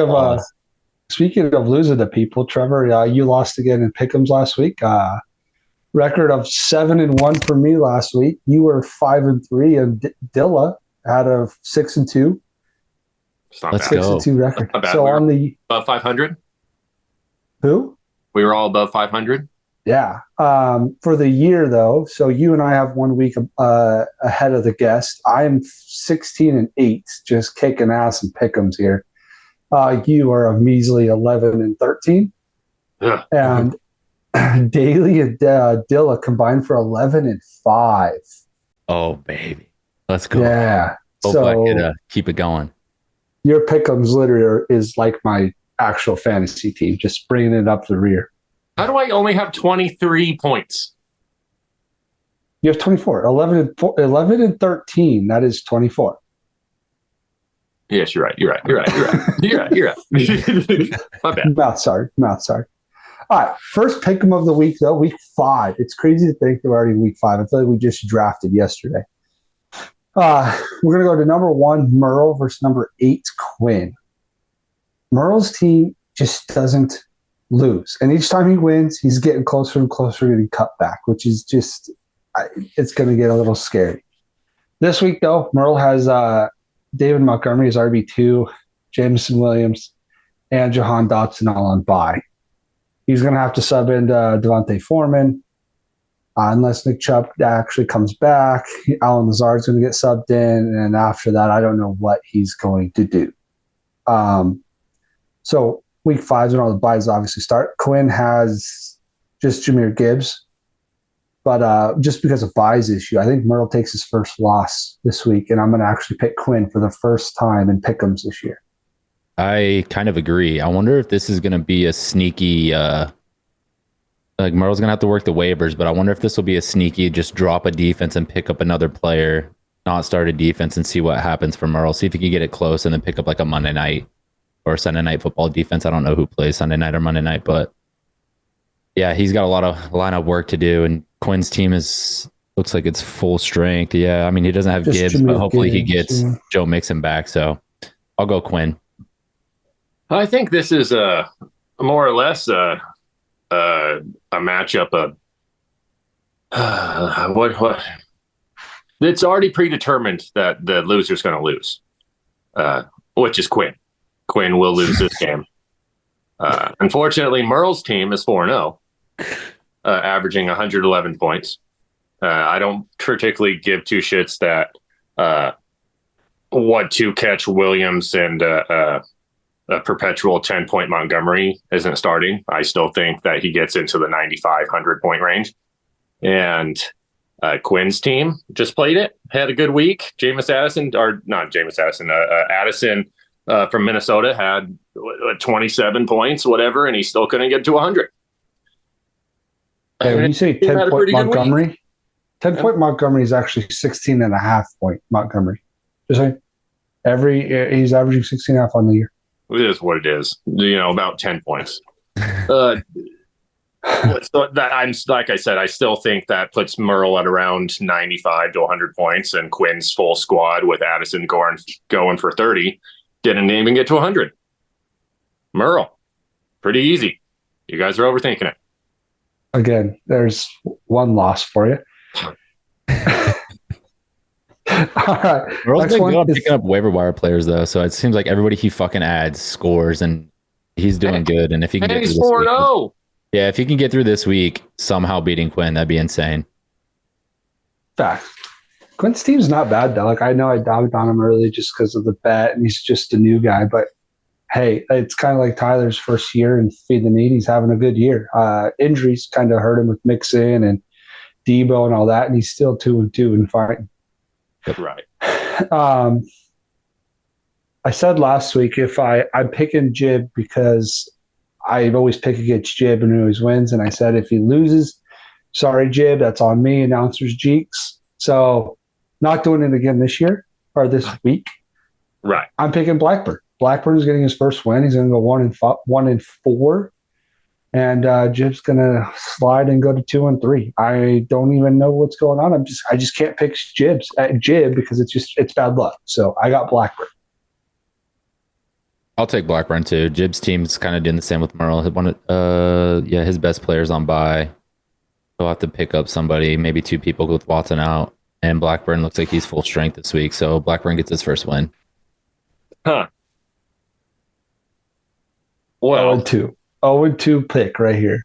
of losing to people, Trevor, you lost again in Pick'ems last week. Record of 7-1 for me last week. You were 5-3, and Dilla had a 6-2. Let's go. 6-2 record. So on the above 500. Who? We were all above 500. Yeah. For the year though, so you and I have 1 week ahead of the guest. I'm 16-8, just kicking ass and pick'ems here. You are a measly 11-13. Yeah. And Daly and Dilla combined for 11-5. Oh baby, let's go. Yeah. Hope so I could keep it going. Your pick'ems literally is like my actual fantasy team, just bringing it up the rear. How do I only have 23 points? You have 24. 11-13. That is 24. Yes, you're right. You're right. My bad. Mouth sorry. All right. First pick'em of the week, though, week 5. It's crazy to think we're already in week 5. I feel like we just drafted yesterday. We're going to go to number 1, Merle, versus number 8, Quinn. Merle's team just doesn't lose. And each time he wins, he's getting closer and closer to getting cut back, which is just, it's going to get a little scary. This week, though, Merle has David Montgomery as RB2, Jameson Williams, and Jahan Dotson all on bye. He's going to have to sub in Devontae Foreman unless Nick Chubb actually comes back. Alan Lazard's going to get subbed in. And after that, I don't know what he's going to do. So week 5 is when all the buys obviously start. Quinn has just Jahmyr Gibbs. But just because of buys issue, I think Merle takes his first loss this week. And I'm going to actually pick Quinn for the first time in pick'ems this year. I kind of agree. I wonder if this is going to be a sneaky, like Merle's going to have to work the waivers, but I wonder if this will be a sneaky, just drop a defense and pick up another player, not start a defense and see what happens for Merle. See if he can get it close and then pick up like a Monday night or Sunday night football defense. I don't know who plays Sunday night or Monday night, but yeah, he's got a lot of lineup work to do. And Quinn's team is Looks like it's full strength. Yeah, I mean he doesn't have Just Gibbs, but Jameer hopefully he Gibbs, gets yeah. Joe Mixon back. So I'll go Quinn. I think this is more or less a matchup of what it's already predetermined that the loser's going to lose, which is Quinn. Quinn will lose this game. Unfortunately, Merle's team is 4-0, averaging 111 points. I don't particularly give two shits that what to catch Williams and a perpetual 10-point Montgomery isn't starting. I still think that he gets into the 95-100 point range. And Quinn's team just played it, had a good week. Addison from Minnesota had 27 points, whatever, and he still couldn't get to 100. Hey, when you say 10-point Montgomery, 10-point Montgomery is actually 16.5-point Montgomery. Just saying, he's averaging 16.5 on the year. It is what it is. About 10 points. So that I'm like I said, I still think that puts Merle at around 95 to 100 points, and Quinn's full squad with Addison going for 30 didn't even get to 100. Merle, pretty easy. You guys are overthinking it. Again, there's one loss for you. All right. Merle's been good on picking up waiver wire players though, so it seems like everybody he fucking adds scores, and he's doing good. And if he can get he's 4-0. Yeah, if he can get through this week, somehow beating Quinn, that'd be insane. Fact. Quinn's team's not bad, though. Like, I know I dogged on him early just because of the bet, and he's just a new guy. But, hey, it's kind of like Tyler's first year in Feed the Need. He's having a good year. Injuries kind of hurt him with Mixon and Debo and all that, and he's still 2-2 and fighting. Right. I said last week I'm picking Jib because I always pick against Jib and he always wins. And I said, if he loses, sorry, Jib, that's on me, announcers Jeeks. So not doing it again this year or this week. Right. I'm picking Blackburn. Blackburn is getting his first win. He's going to go 1-4. And Jib's going to slide and go to 2-3. I don't even know what's going on. I just can't pick Jib because it's bad luck. So I got Blackburn. I'll take Blackburn too. Jib's team's kind of doing the same with Merle. His best player's on bye. He'll have to pick up somebody, maybe two people with Watson out. And Blackburn looks like he's full strength this week, so Blackburn gets his first win. Huh. Well, 0-2 pick right here.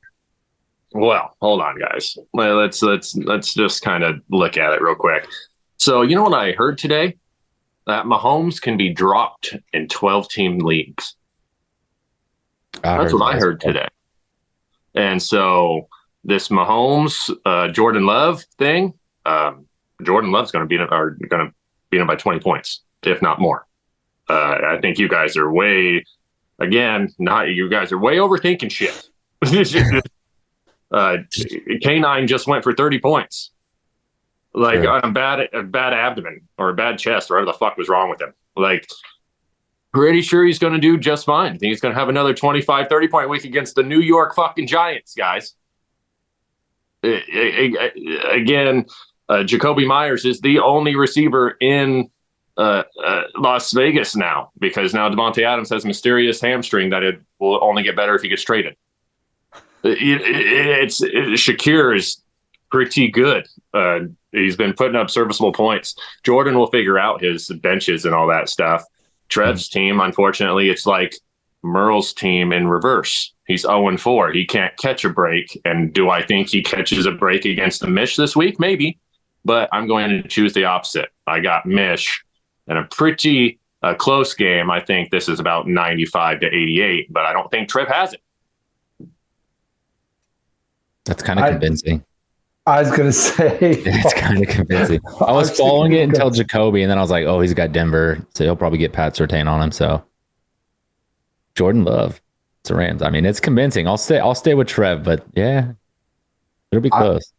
Well, hold on, guys. Let's just kind of look at it real quick. So, you know what I heard today? That Mahomes can be dropped in 12-team leagues. That's what I heard today. And so this Mahomes, Jordan Love thing, Jordan Love's going to beat him by 20 points, if not more. I think you guys are way overthinking shit. K9 just went for 30 points. Like, sure. A bad abdomen or a bad chest, or whatever the fuck was wrong with him. Like, pretty sure he's going to do just fine. I think he's going to have another 25, 30-point week against the New York fucking Giants, guys. Again, Jacoby Myers is the only receiver in Las Vegas now, because now Devontae Adams has a mysterious hamstring that it will only get better if he gets traded. Shakir is pretty good. He's been putting up serviceable points. Jordan will figure out his benches and all that stuff. Trev's team, unfortunately, it's like Merle's team in reverse. He's 0-4. He can't catch a break. And do I think he catches a break against the Mish this week? Maybe. But I'm going to choose the opposite. I got Mish in a pretty close game. I think this is about 95 to 88, but I don't think Trev has it. That's kind of convincing. I was going to say. It's kind of convincing. I was following it until Jacoby, and then I was like, oh, he's got Denver, so he'll probably get Pat Surtain on him. So Jordan Love, it's a Rams. I mean, it's convincing. I'll stay with Trev, but yeah, it'll be close.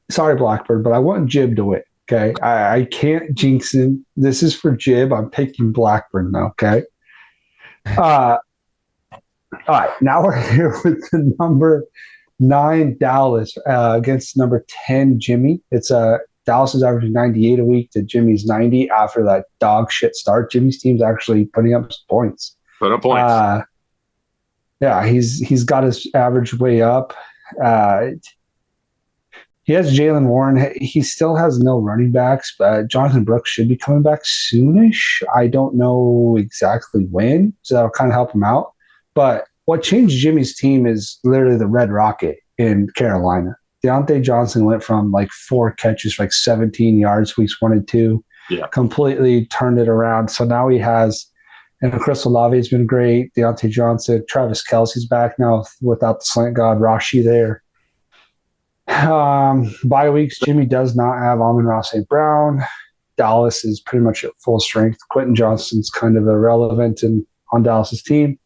Sorry, Blackbird, but I want Jib to win. Okay, I can't jinx him. This is for Jib. I'm picking Blackburn now. Okay. All right, now we're here with the number 9 Dallas against number 10 Jimmy. It's Dallas is averaging 98 a week to Jimmy's 90 after that dog shit start. Jimmy's team's actually putting up some points. Put up points. Yeah, he's got his average way up. He has Jaylen Warren. He still has no running backs, but Jonathan Brooks should be coming back soonish. I don't know exactly when, so that'll kind of help him out. But what changed Jimmy's team is literally the Red Rocket in Carolina. Deontay Johnson went from like 4 catches for like 17 yards weeks 1 and 2. Yeah. Completely turned it around. So now he has, and Chris Olave has been great. Deontay Johnson, Travis Kelce's back now without the slant god Rashi there. Bye weeks, Jimmy does not have Amon-Ra St. Brown. Dallas is pretty much at full strength. Quentin Johnston's kind of irrelevant on Dallas's team.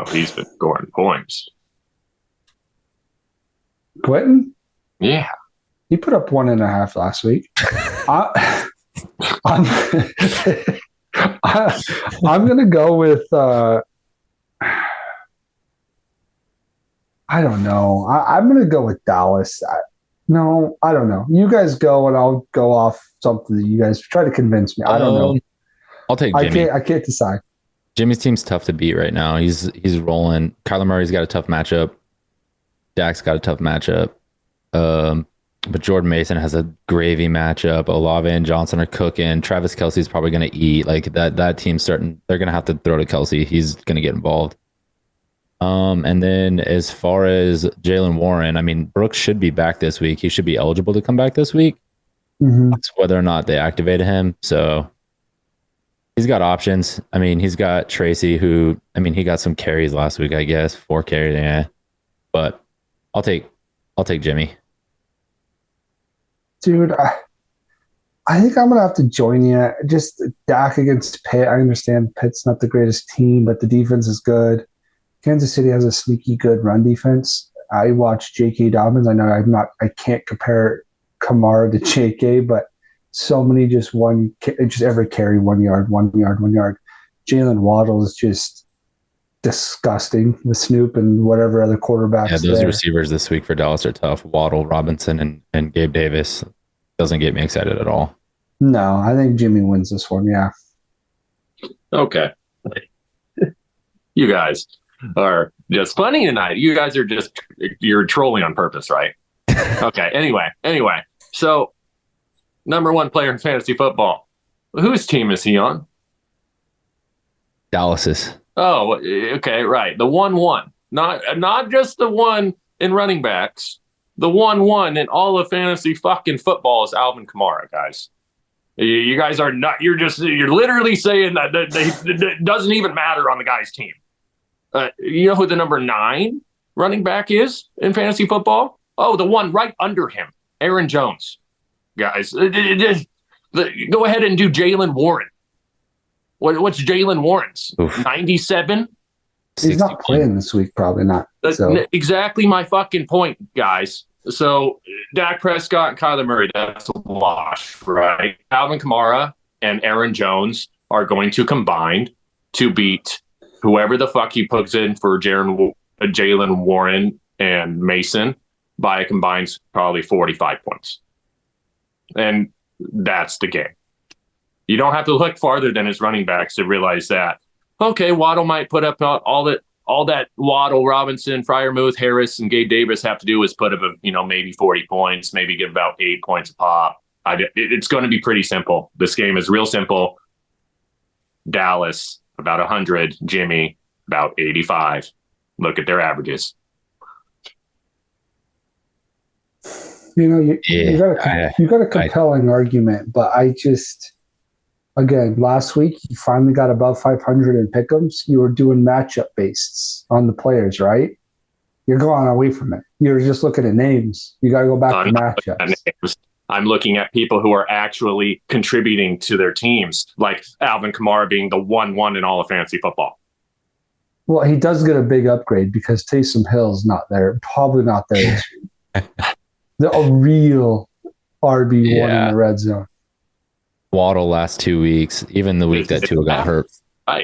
He's been scoring points. Quentin? Yeah. He put up 1.5 last week. I'm going to go with I don't know. I'm going to go with Dallas. I don't know. You guys go, and I'll go off something that you guys try to convince me. I don't know. I'll take Jimmy. I can't decide. Jimmy's team's tough to beat right now. He's rolling. Kyler Murray's got a tough matchup. Dak's got a tough matchup. But Jordan Mason has a gravy matchup. Olave and Johnson are cooking. Travis Kelce's probably going to eat. Like that team's starting. They're going to have to throw to Kelce. He's going to get involved. And then as far as Jaylen Warren, I mean, Brooks should be back this week. He should be eligible to come back this week. Mm-hmm. It's whether or not they activated him. So he's got options. I mean, he's got Tracy, who, I mean, he got some carries last week, I guess. 4 carries, yeah. But I'll take Jimmy. Dude, I think I'm going to have to join you. Just Dak against Pitt. I understand Pitt's not the greatest team, but the defense is good. Kansas City has a sneaky good run defense. I watch J.K. Dobbins. I know I can't compare Kamara to J.K., but so many just every carry 1 yard, 1 yard, 1 yard. Jalen Waddle is just disgusting with Snoop and whatever other quarterbacks. Yeah, those receivers this week for Dallas are tough. Waddle, Robinson, and Gabe Davis doesn't get me excited at all. No, I think Jimmy wins this one. Yeah. Okay. You guys are just funny tonight. You guys are you're trolling on purpose, right? Okay. Anyway. So, number 1 player in fantasy football. Whose team is he on? Dallas's. Oh, okay, right. The 1-1. Not just the one in running backs. The 1-1 in all of fantasy fucking football is Alvin Kamara, guys. You guys are not. You're literally saying that it doesn't even matter on the guy's team. You know who the number 9 running back is in fantasy football? Oh, the one right under him, Aaron Jones. Guys, go ahead and do Jaylen Warren. What's Jaylen Warren's? 97? He's not playing this week, probably not. So. Exactly my fucking point, guys. So Dak Prescott and Kyler Murray, that's a wash, right? Alvin Kamara and Aaron Jones are going to combine to beat whoever the fuck he puts in for Jaylen Warren and Mason by a combined probably 45 points. And that's the game. You don't have to look farther than his running backs to realize that, okay, Waddle might put up all that Waddle, Robinson, Freiermuth, Harris, and Gabe Davis have to do is put up maybe 40 points, maybe give about 8 points a pop. It's going to be pretty simple. This game is real simple. Dallas, about 100. Jimmy, about 85. Look at their averages. You got a compelling argument, but again, last week you finally got above 500 in pick'ems. You were doing matchup based on the players, right? You're going away from it. You're just looking at names. You got to go back to matchups. I'm looking at people who are actually contributing to their teams, like Alvin Kamara being the 1-1 in all of fantasy football. Well, he does get a big upgrade because Taysom Hill's not there. Probably not there this week. A real RB1 in the red zone. Waddle last 2 weeks, even the week that Tua got hurt,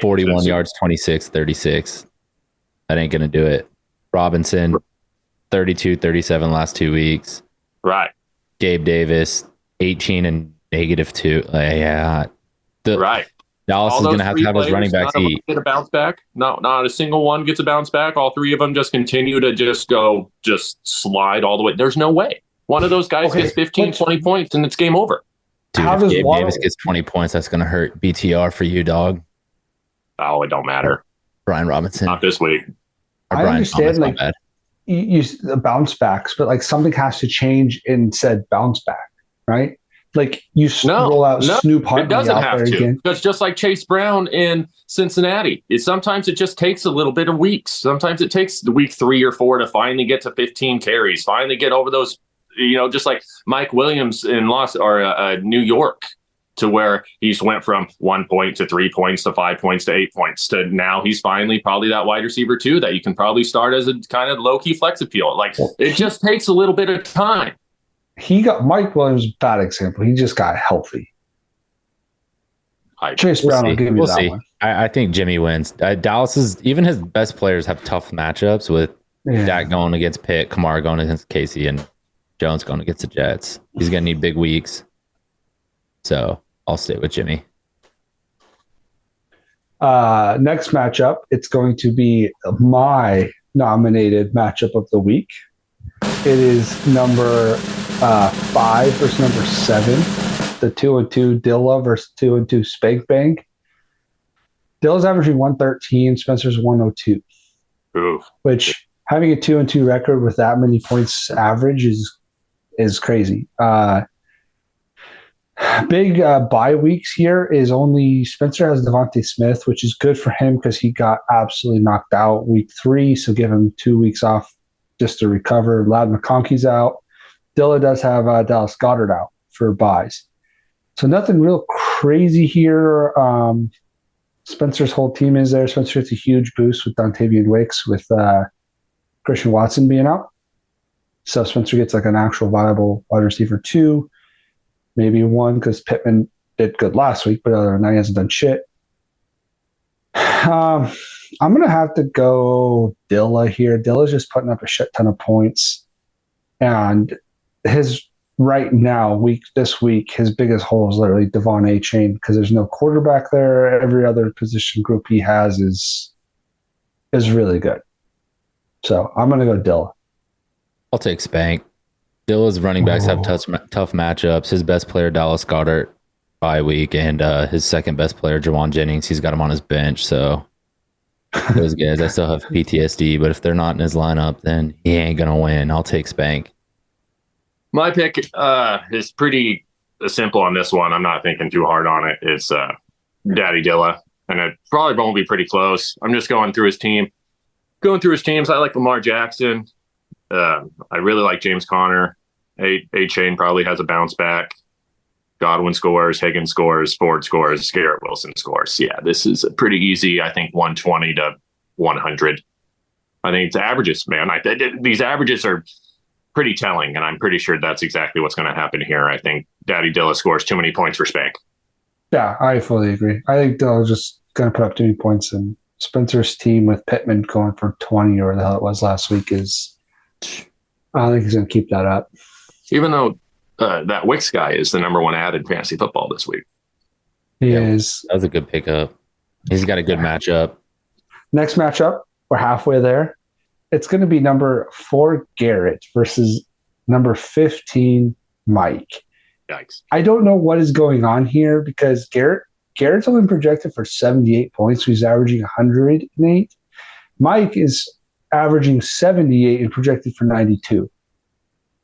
41 yards, 26, 36. That ain't going to do it. Robinson, 32, 37 last 2 weeks. Right. Gabe Davis, 18 and -2. Yeah. Right. Dallas All is going those to three have his running players, backs none of them eat. get a bounce back. No, not a single one gets a bounce back. All three of them just continue to just slide all the way. There's no way. One of those guys gets 15, 20 points, and it's game over. Dude, How if does Gabe Waddle- Davis gets 20 points, that's going to hurt BTR for you, dog. Oh, it don't matter. Brian Robinson. Not this week. Or I Brian understand, Thomas, my like, bad. you the bounce backs, but like something has to change in said bounce back, right? Like you roll out Snoop It Huntley doesn't out have there to. again. Because just like Chase Brown in Cincinnati, sometimes it just takes a little bit of weeks. Sometimes it takes week 3 or 4 to finally get to 15 carries, finally get over those, just like Mike Williams in New York, to where he's went from 1 point to 3 points to 5 points to 8 points to now he's finally probably that wide receiver 2 that you can probably start as a kind of low-key flex appeal. Like, it just takes a little bit of time. He got Mike Williams, bad example. He just got healthy. Chase Brown will give you that one. I think Jimmy wins. Dallas is, even his best players have tough matchups with Dak going against Pitt, Kamara going against Casey, and Jones going against the Jets. He's going to need big weeks. So I'll stay with Jimmy. Next matchup, it's going to be my nominated matchup of the week. It is number 5 versus number 7. The 2-2 Dilla versus 2-2 Spank Bank. Dilla's averaging 113, Spencer's 102. Ooh. Which, having a 2-2 record with that many points average is crazy. Big bye weeks here is only Spencer has Devontae Smith, which is good for him because he got absolutely knocked out week 3. So give him 2 weeks off just to recover. Ladd McConkey's out. Dilla does have Dallas Goedert out for buys. So nothing real crazy here. Spencer's whole team is there. Spencer gets a huge boost with Dontavian Wicks with Christian Watson being out. So Spencer gets like an actual viable wide receiver 2. Maybe 1 because Pittman did good last week, but other than that, he hasn't done shit. I'm going to have to go Dilla here. Dilla's just putting up a shit ton of points. And his right now, this week, his biggest hole is literally Devon A-Chain because there's no quarterback there. Every other position group he has is really good. So I'm going to go Dilla. I'll take Spank. Dilla's running backs have tough matchups. His best player, Dallas Goedert, bye week, and his second best player, Jawan Jennings, he's got him on his bench. So those guys, I still have PTSD, but if they're not in his lineup, then he ain't going to win. I'll take Spank. My pick is pretty simple on this one. I'm not thinking too hard on it. It's Daddy Dilla, and it probably won't be pretty close. I'm just going through his team. Going through his teams, I like Lamar Jackson. I really like James Conner. A-Chain probably has a bounce back. Godwin scores, Higgins scores, Ford scores, Garrett Wilson scores. Yeah, this is a pretty easy, I think, 120 to 100. I think it's averages, man. These averages are pretty telling, and I'm pretty sure that's exactly what's going to happen here. I think Daddy Dilla scores too many points for Spank. Yeah, I fully agree. I think Dilla's just going to put up too many points, and Spencer's team with Pittman going for 20 or the hell it was last week is, I think he's going to keep that up. Even though that Wicks guy is the number 1 ad in fantasy football this week. He is. That was a good pickup. He's got a good matchup. Next matchup, we're halfway there. It's going to be number 4 Garrett versus number 15 Mike. Yikes. I don't know what is going on here because Garrett's only projected for 78 points. So he's averaging 108. Mike is averaging 78 and projected for 92.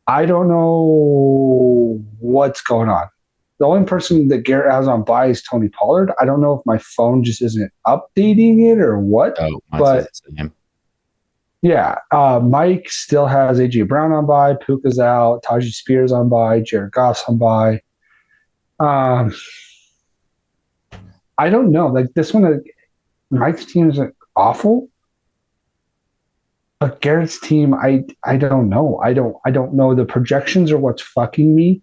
I don't know what's going on. The only person that Garrett has on bye is Tony Pollard. I don't know if my phone just isn't updating it or what. Oh, but yeah, Mike still has AJ Brown on bye, Puka's out, Tajee Spears on bye, Jared Goff's on bye. I don't know. Like this one, Mike's team is awful. But Garrett's team, I don't know. I don't know. The projections are what's fucking me.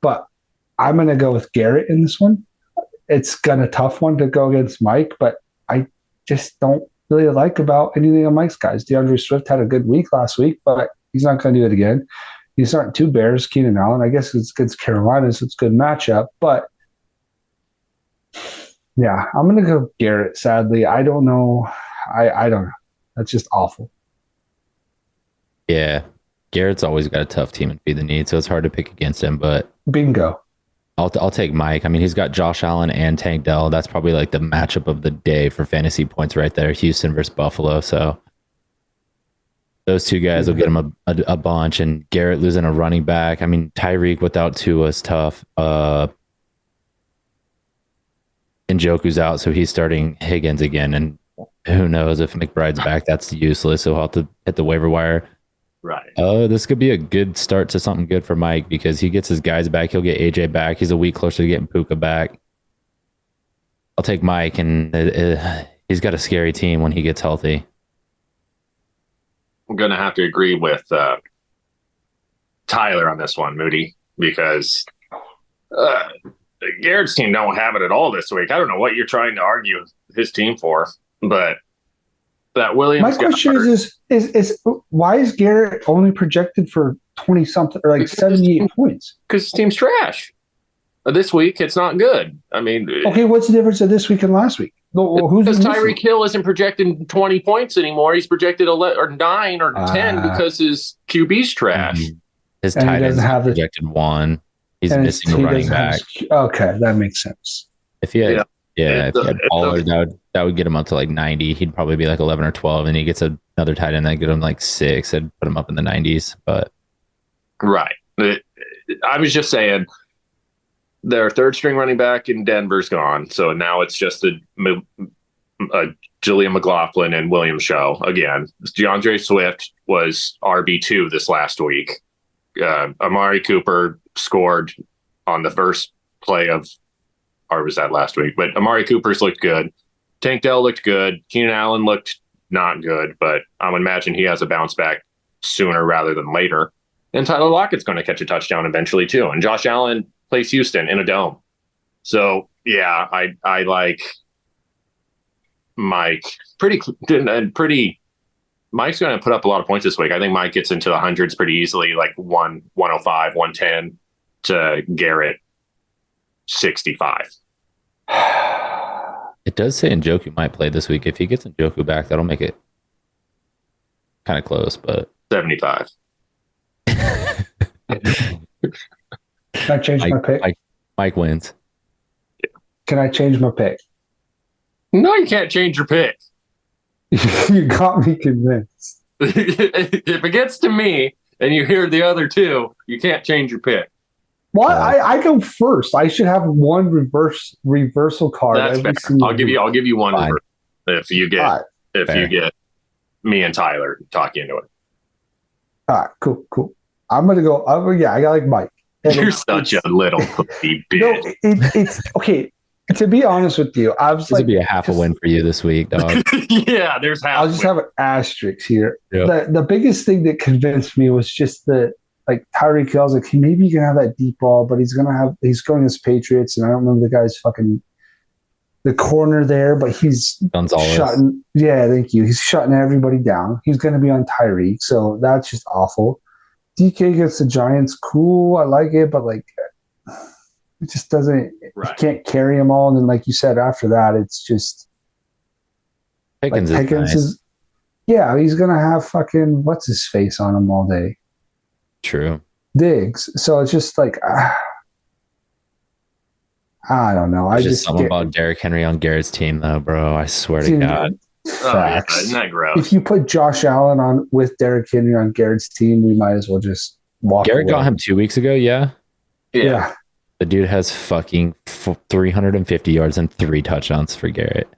But I'm gonna go with Garrett in this one. It's got a tough one to go against Mike, but I just don't really like about anything on Mike's guys. DeAndre Swift had a good week last week, but he's not going to do it again. He's starting two Bears, Keenan Allen. I guess it's against Carolina, so it's a good matchup. But yeah, I'm going to go Garrett, sadly. I don't know. I don't know. That's just awful. Yeah. Garrett's always got a tough team and Feed the Need, so it's hard to pick against him. But bingo. I'll take Mike. I mean, he's got Josh Allen and Tank Dell. That's probably like the matchup of the day for fantasy points right there. Houston versus Buffalo. So those two guys will get him a bunch. And Garrett losing a running back. I mean, Tyreek without Tua is tough. Njoku's out, so he's starting Higgins again. And who knows if McBride's back? That's useless. So he'll have to hit the waiver wire. Right. This could be a good start to something good for Mike because he gets his guys back. He'll get AJ back. He's a week closer to getting Puka back. I'll take Mike, and he's got a scary team when he gets healthy. I'm going to have to agree with Tyler on this one, Moody, because Garrett's team don't have it at all this week. I don't know what you're trying to argue his team for, but that Williams. My question is why is Garrett only projected for 20 something or like 78 points? Because his team's trash. This week it's not good. I mean, okay, what's the difference of this week and last week? Because Tyreek Hill isn't projected 20 points anymore. He's projected 11 or 9 or 10 because his QB's trash. His tight end projected 1. He's missing a running back. Okay, that makes sense. If he had if he had Pollard, that would get him up to like 90. He'd probably be like 11 or 12, and he gets another tight end that get him like 6. That'd put him up in the 90s. But right, I was just saying their third string running back in Denver's gone, so now it's just the Julian McLaughlin and Williams show again. DeAndre Swift was RB2 this last week. Amari Cooper scored on the first play of, or was that last week? But Amari Cooper's looked good. Tank Dell looked good. Keenan Allen looked not good, but I would imagine he has a bounce back sooner rather than later. And Tyler Lockett's going to catch a touchdown eventually too. And Josh Allen plays Houston in a dome. So yeah, I like Mike pretty. Mike's going to put up a lot of points this week. I think Mike gets into the hundreds pretty easily, like 105, 110 to Garrett 65. It does say Njoku might play this week. If he gets Njoku back, that'll make it kind of close, but 75. Can I change my pick? Mike wins. Can I change my pick? No, you can't change your pick. You got me convinced. If it gets to me and you hear the other two, you can't change your pick. Well, I go first. I should have one reversal card. That's fair. I'll give you one reversal if you get you get me and Tyler talking into it. All right, cool. I'm gonna go. I got like Mike. You're such a little pussy bitch. No, it's okay. To be honest with you, I was this would be a half a win for you this week, dog. Yeah, there's half. I'll just have an asterisk here. Yep. The biggest thing that convinced me was just that, like, Tyreek Hill's like, maybe he can have that deep ball, but he's going against Patriots, and I don't remember the guy's fucking the corner there, but he's shutting. Yeah, thank you. He's shutting everybody down. He's going to be on Tyreek, so that's just awful. DK against the Giants, cool. I like it, but like, it just doesn't. Right. You can't carry them all, and then like you said, after that, it's just Pickens is yeah, he's gonna have fucking what's his face on him all day. True. Diggs. So it's just like I don't know. There's just something about Derrick Henry on Garrett's team, though, bro. I swear to God. Facts. Isn't that gross? If you put Josh Allen on with Derrick Henry on Garrett's team, we might as well just walk. Garrett got him 2 weeks ago. Yeah. The dude has fucking 350 yards and 3 touchdowns for Garrett.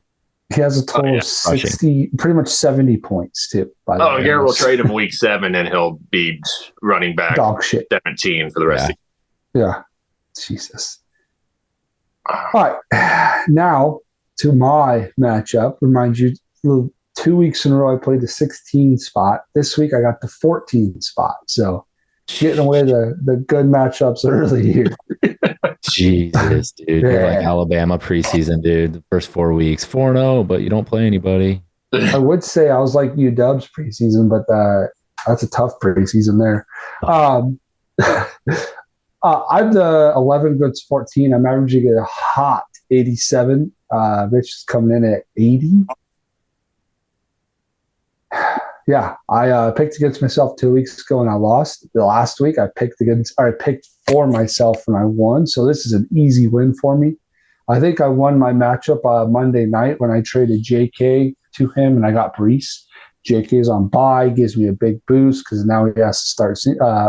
He has a total of 60, pretty much 70 points too. Garrett will trade him week 7 and he'll be running back dog shit 17 for the rest of the year. Yeah. Jesus. All right. Now to my matchup. Remind you, 2 weeks in a row I played the 16 spot. This week I got the 14 spot. So getting away the good matchups early here. Jesus, dude. You're like Alabama preseason, dude. The first 4 weeks, 4-0, but you don't play anybody. I would say I was like UW's preseason, but that's a tough preseason there. I'm the 11 goods 14. I'm averaging a hot 87. Rich is coming in at 80. Yeah, I picked against myself 2 weeks ago and I lost. The last week I picked for myself and I won. So this is an easy win for me. I think I won my matchup Monday night when I traded JK to him and I got Brees. JK is on bye, gives me a big boost because now he has to start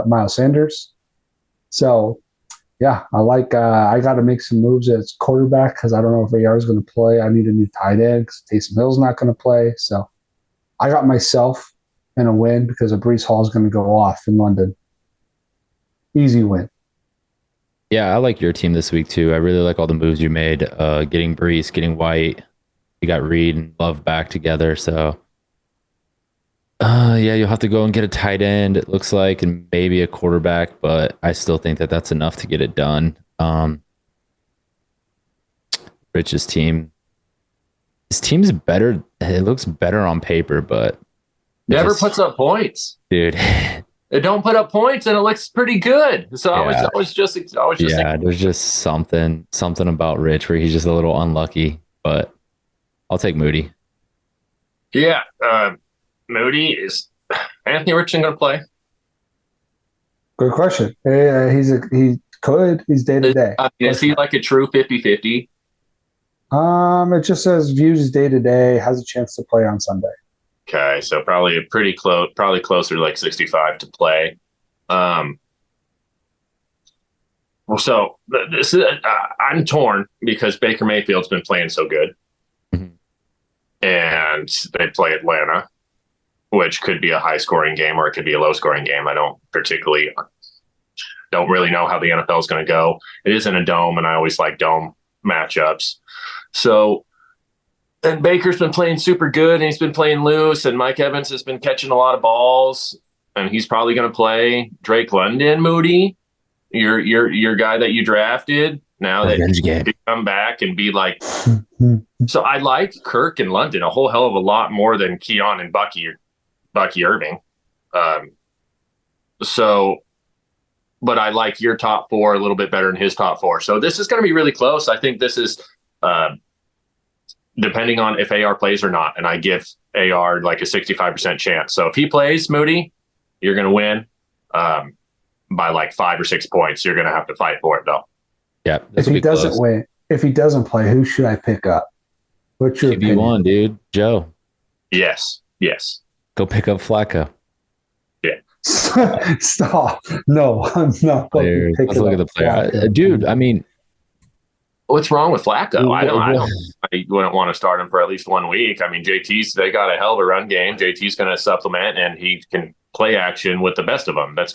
Miles Sanders. So, yeah, I got to make some moves as quarterback because I don't know if AR is going to play. I need a new tight end because Taysom Hill's not going to play. So, I got myself in a win because a Brees Hall is going to go off in London. Easy win. Yeah, I like your team this week too. I really like all the moves you made. Getting Brees, getting White. You got Reed and Love back together. So, yeah, you'll have to go and get a tight end, it looks like, and maybe a quarterback, but I still think that that's enough to get it done. Rich's team. His team's better. It looks better on paper, but never puts up points, dude. It don't put up points, and it looks pretty good. So Yeah. I was just thinking, There's just something about Rich where he's just a little unlucky, but I'll take Moody. Yeah, Moody is Anthony Richardson going to play? Good question. He's day to day. Is he like a true 50-50? It just says views day to day, has a chance to play on Sunday. Okay, so probably pretty close, probably closer to like 65 to play. So this is I'm torn because Baker Mayfield's been playing so good, and they play Atlanta, which could be a high scoring game or it could be a low scoring game. I don't really know how the NFL is going to go. It is in a dome, and I always like dome matchups. So. And Baker's been playing super good, and he's been playing loose, and Mike Evans has been catching a lot of balls, and he's probably going to play Drake London. Moody, your guy that you drafted, now that he could come back and be like. So I like Kirk and London a whole hell of a lot more than Keon and Bucky Irving. But I like your top four a little bit better than his top four. So this is going to be really close. I think this is. Depending on if AR plays or not. And I give AR like a 65% chance. So if he plays, Moody, you're going to win by like 5 or 6 points. You're going to have to fight for it, though. Yeah. If he doesn't win, if he doesn't play, who should I pick up? What's your opinion? QB1, dude. Joe. Yes. Go pick up Flacco. Yeah. Stop. No, I'm not going to pick Let's look at the player. Dude, I mean, what's wrong with Flacco? I wouldn't want to start him for at least 1 week. I mean, they got a hell of a run game. JT's going to supplement, and he can play action with the best of them. That's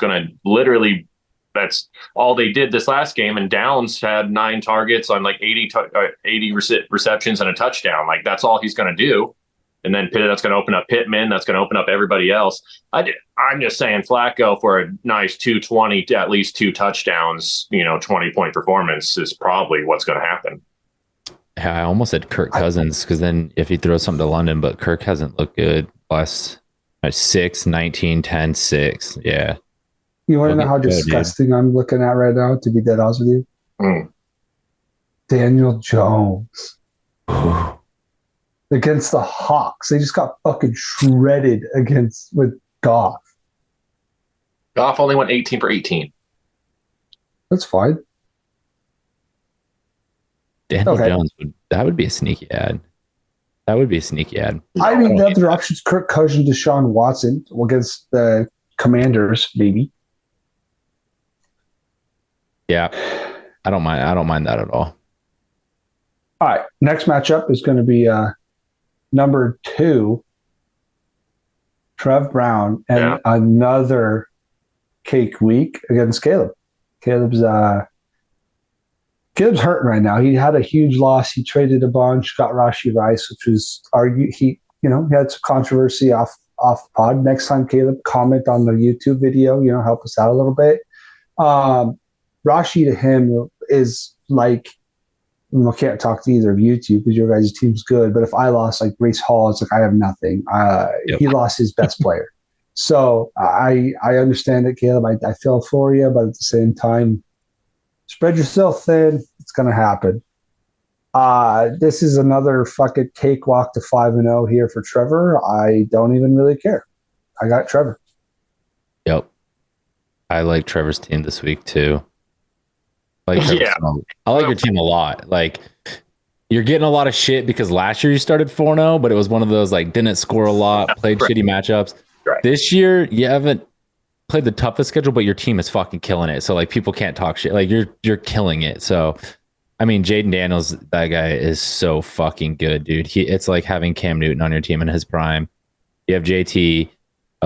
that's all they did this last game. And Downs had 9 targets on like 80 receptions and a touchdown. Like that's all he's going to do. And then that's going to open up Pittman. That's going to open up everybody else. I'm just saying Flacco for a nice 220, at least 2 touchdowns, 20-point performance is probably what's going to happen. I almost said Kirk Cousins because then if he throws something to London, but Kirk hasn't looked good last 6, 19, 10, 6. Yeah. You want to know how disgusting I'm looking at right now, to be dead honest with you? Daniel Jones. Against the Hawks. They just got fucking shredded with Goff. Goff only went 18 for 18. That's fine. Daniel Jones, that would be a sneaky ad. I mean, the other options, Kirk Cousins, Deshaun Watson against the Commanders, maybe. Yeah. I don't mind that at all. All right. Next matchup is going to be number 2, Trev Brown, and another cake week against Caleb. Caleb's hurting right now. He had a huge loss. He traded a bunch, got Rashee Rice, which was he had some controversy off pod. Next time, Caleb, comment on the YouTube video, help us out a little bit. Rashee to him is like I can't talk to either of you two because your guys' team's good. But if I lost like Brees Hall, it's like I have nothing. He lost his best player. So I understand it, Caleb. I feel for you, but at the same time, spread yourself thin. It's going to happen. This is another fucking cakewalk to 5-0 here for Trevor. I don't even really care. I got Trevor. Yep. I like Trevor's team this week too. I like your team a lot. Like, you're getting a lot of shit because last year you started 4-0, but it was one of those like didn't score a lot, played shitty matchups. Right. This year you haven't played the toughest schedule, but your team is fucking killing it. So like people can't talk shit. Like you're killing it. So I mean, Jaden Daniels, that guy is so fucking good, dude. It's like having Cam Newton on your team in his prime. You have JT,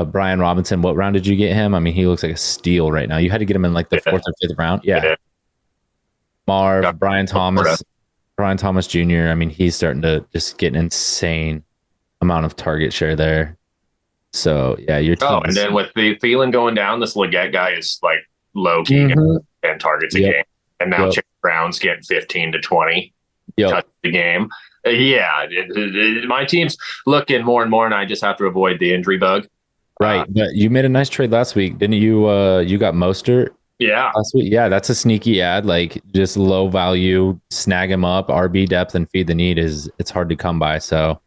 Brian Robinson. What round did you get him? I mean, he looks like a steal right now. You had to get him in like the 4th or 5th round. Yeah. Marv, Brian Thomas Jr. I mean, he's starting to just get an insane amount of target share there. So yeah, your team. And then with the Thielen going down, this Leggett guy is like low key and targets a game. And now Chase Brown's getting 15 to 20 touch the game. My team's looking more and more, and I just have to avoid the injury bug. Right, but you made a nice trade last week, didn't you? You got Mostert. Yeah. Last week. Yeah, that's a sneaky ad. Like just low value, snag him up, RB depth, and feed the need it's hard to come by. So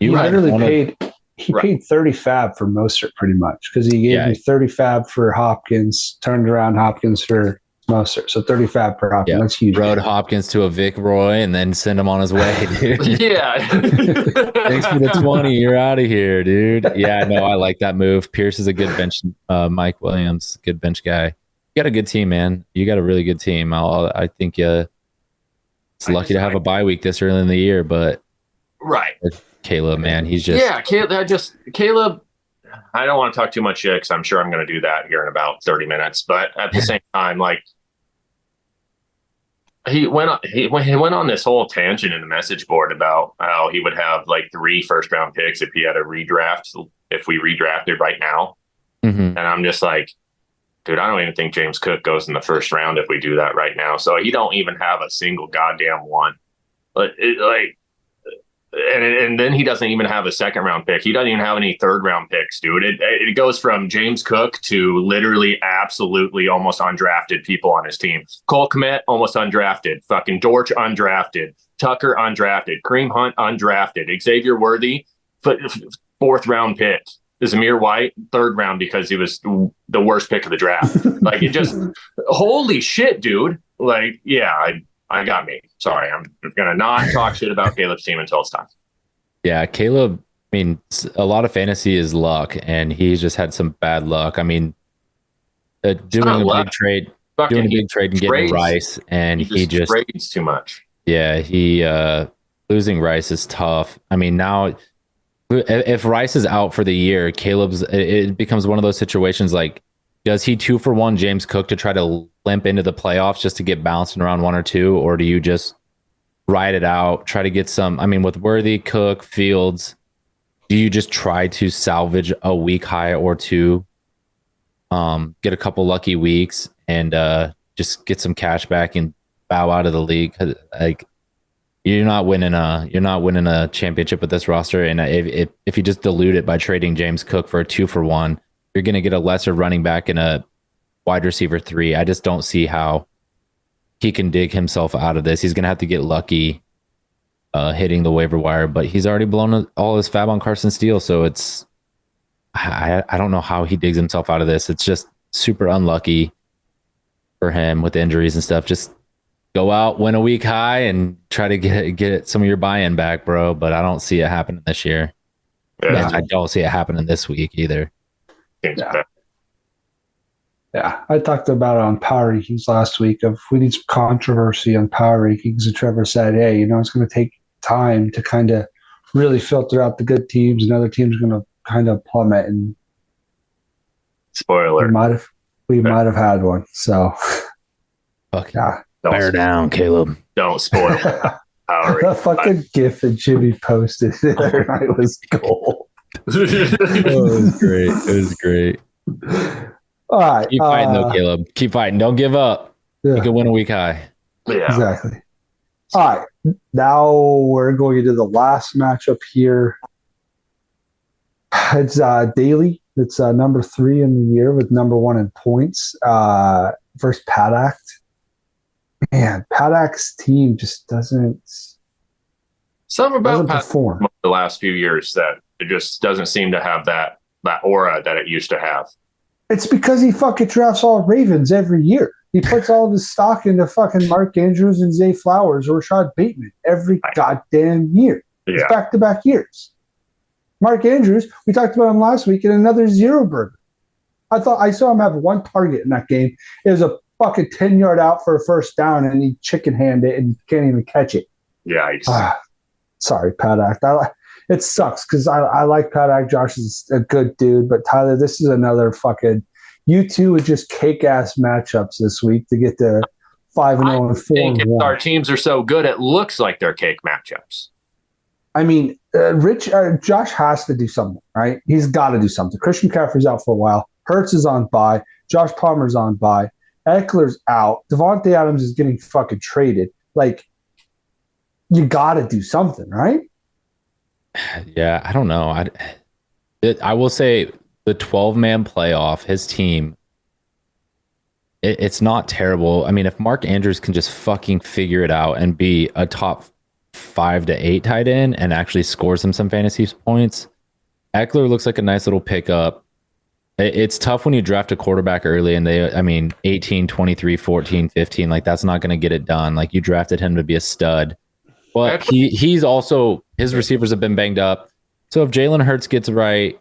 you paid 30 fab for Mostert pretty much because he gave me 30 fab for Hopkins, turned around Hopkins for Mostert. So 30 fab per Hopkins. That's huge. Rode Hopkins to a Vic Roy and then send him on his way, dude. Yeah. Thanks for the 20. You're out of here, dude. Yeah, no, I like that move. Pierce is a good bench. Mike Williams, good bench guy. You got a good team, man. You got a really good team. I think it's lucky to have a bye week this early in the year, but Caleb, man, he's just Caleb. I don't want to talk too much shit because I'm sure I'm going to do that here in about 30 minutes. But at the same time, like he went on this whole tangent in the message board about how he would have like 3 first-round picks if he had a redraft, if we redrafted right now. And I'm just like, dude, I don't even think James Cook goes in the first round if we do that right now. So he don't even have a single goddamn one. But and then he doesn't even have a second round pick. He doesn't even have any third round picks, dude. It goes from James Cook to literally absolutely almost undrafted people on his team. Cole Kmet, almost undrafted. Fucking Dortch, undrafted. Tucker, undrafted. Kareem Hunt, undrafted. Xavier Worthy, 4th round pick. Zamir White, 3rd round because he was the worst pick of the draft. Like, it just, holy shit, dude. Like, yeah, I got me. Sorry, I'm going to not talk shit about Caleb's team until it's time. Yeah, Caleb, I mean, a lot of fantasy is luck, and he's just had some bad luck. I mean, doing a big trade and getting Rice, and he just trades too much. Yeah, losing Rice is tough. I mean, now if Rice is out for the year, it becomes one of those situations like, does he 2-for-1 James Cook to try to limp into the playoffs just to get bounced in round 1 or 2? Or do you just ride it out, try to get some, I mean, with Worthy, Cook, Fields, do you just try to salvage a week high or 2, get a couple lucky weeks and just get some cash back and bow out of the league? Like, you're not winning a championship with this roster. And if you just dilute it by trading James Cook for a 2-for-1, you're going to get a lesser running back and a wide receiver 3. I just don't see how he can dig himself out of this. He's going to have to get lucky hitting the waiver wire, but he's already blown all his fab on Carson Steele. So I don't know how he digs himself out of this. It's just super unlucky for him with injuries and stuff. Just go out, win a week high, and try to get some of your buy-in back, bro. But I don't see it happening this year. Yeah. And I don't see it happening this week either. Yeah, I talked about it on Power Rankings last week. We need some controversy on Power Rankings, and Trevor said, hey, it's going to take time to kind of really filter out the good teams, and other teams are going to kind of plummet. And spoiler, we might have had one. So, bear down, Caleb. Don't spoil the fucking GIF that Jimmy posted the other night was gold. It was great. All right. Keep fighting though, Caleb. Keep fighting. Don't give up. Yeah. You can win a week high. Yeah. Exactly. All right. Now we're going into the last matchup here. It's Daly. It's number 3 in the year with number 1 in points versus Paddock. Man, Paddock's team just doesn't. Something about perform the last few years that it just doesn't seem to have that aura that it used to have. It's because he fucking drafts all Ravens every year. He puts all of his stock into fucking Mark Andrews and Zay Flowers or Rashad Bateman every goddamn year. Yeah. It's back-to-back years. Mark Andrews, we talked about him last week, and another zero burger. I saw him have 1 target in that game. It was a fucking 10-yard out for a first down, and he chicken-handed it and can't even catch it. Yeah. Sorry, Paddock. It sucks because I like Paddock. Josh is a good dude, but Tyler, this is another fucking. You two with just cake ass matchups this week to get to 5-0 and 4-1. Our teams are so good, it looks like they're cake matchups. I mean, Josh has to do something, right? He's got to do something. Christian McCaffrey's out for a while. Hurts is on bye. Josh Palmer's on bye. Eckler's out. Devontae Adams is getting fucking traded. Like, you got to do something, right? Yeah, I don't know. I will say the 12-man playoff, his team, it's not terrible. I mean, if Mark Andrews can just fucking figure it out and be a top 5 to 8 tight end and actually scores him some fantasy points, Eckler looks like a nice little pickup. It's tough when you draft a quarterback early and 18, 23, 14, 15, like that's not going to get it done. Like you drafted him to be a stud. But he's also, his receivers have been banged up. So if Jalen Hurts gets right,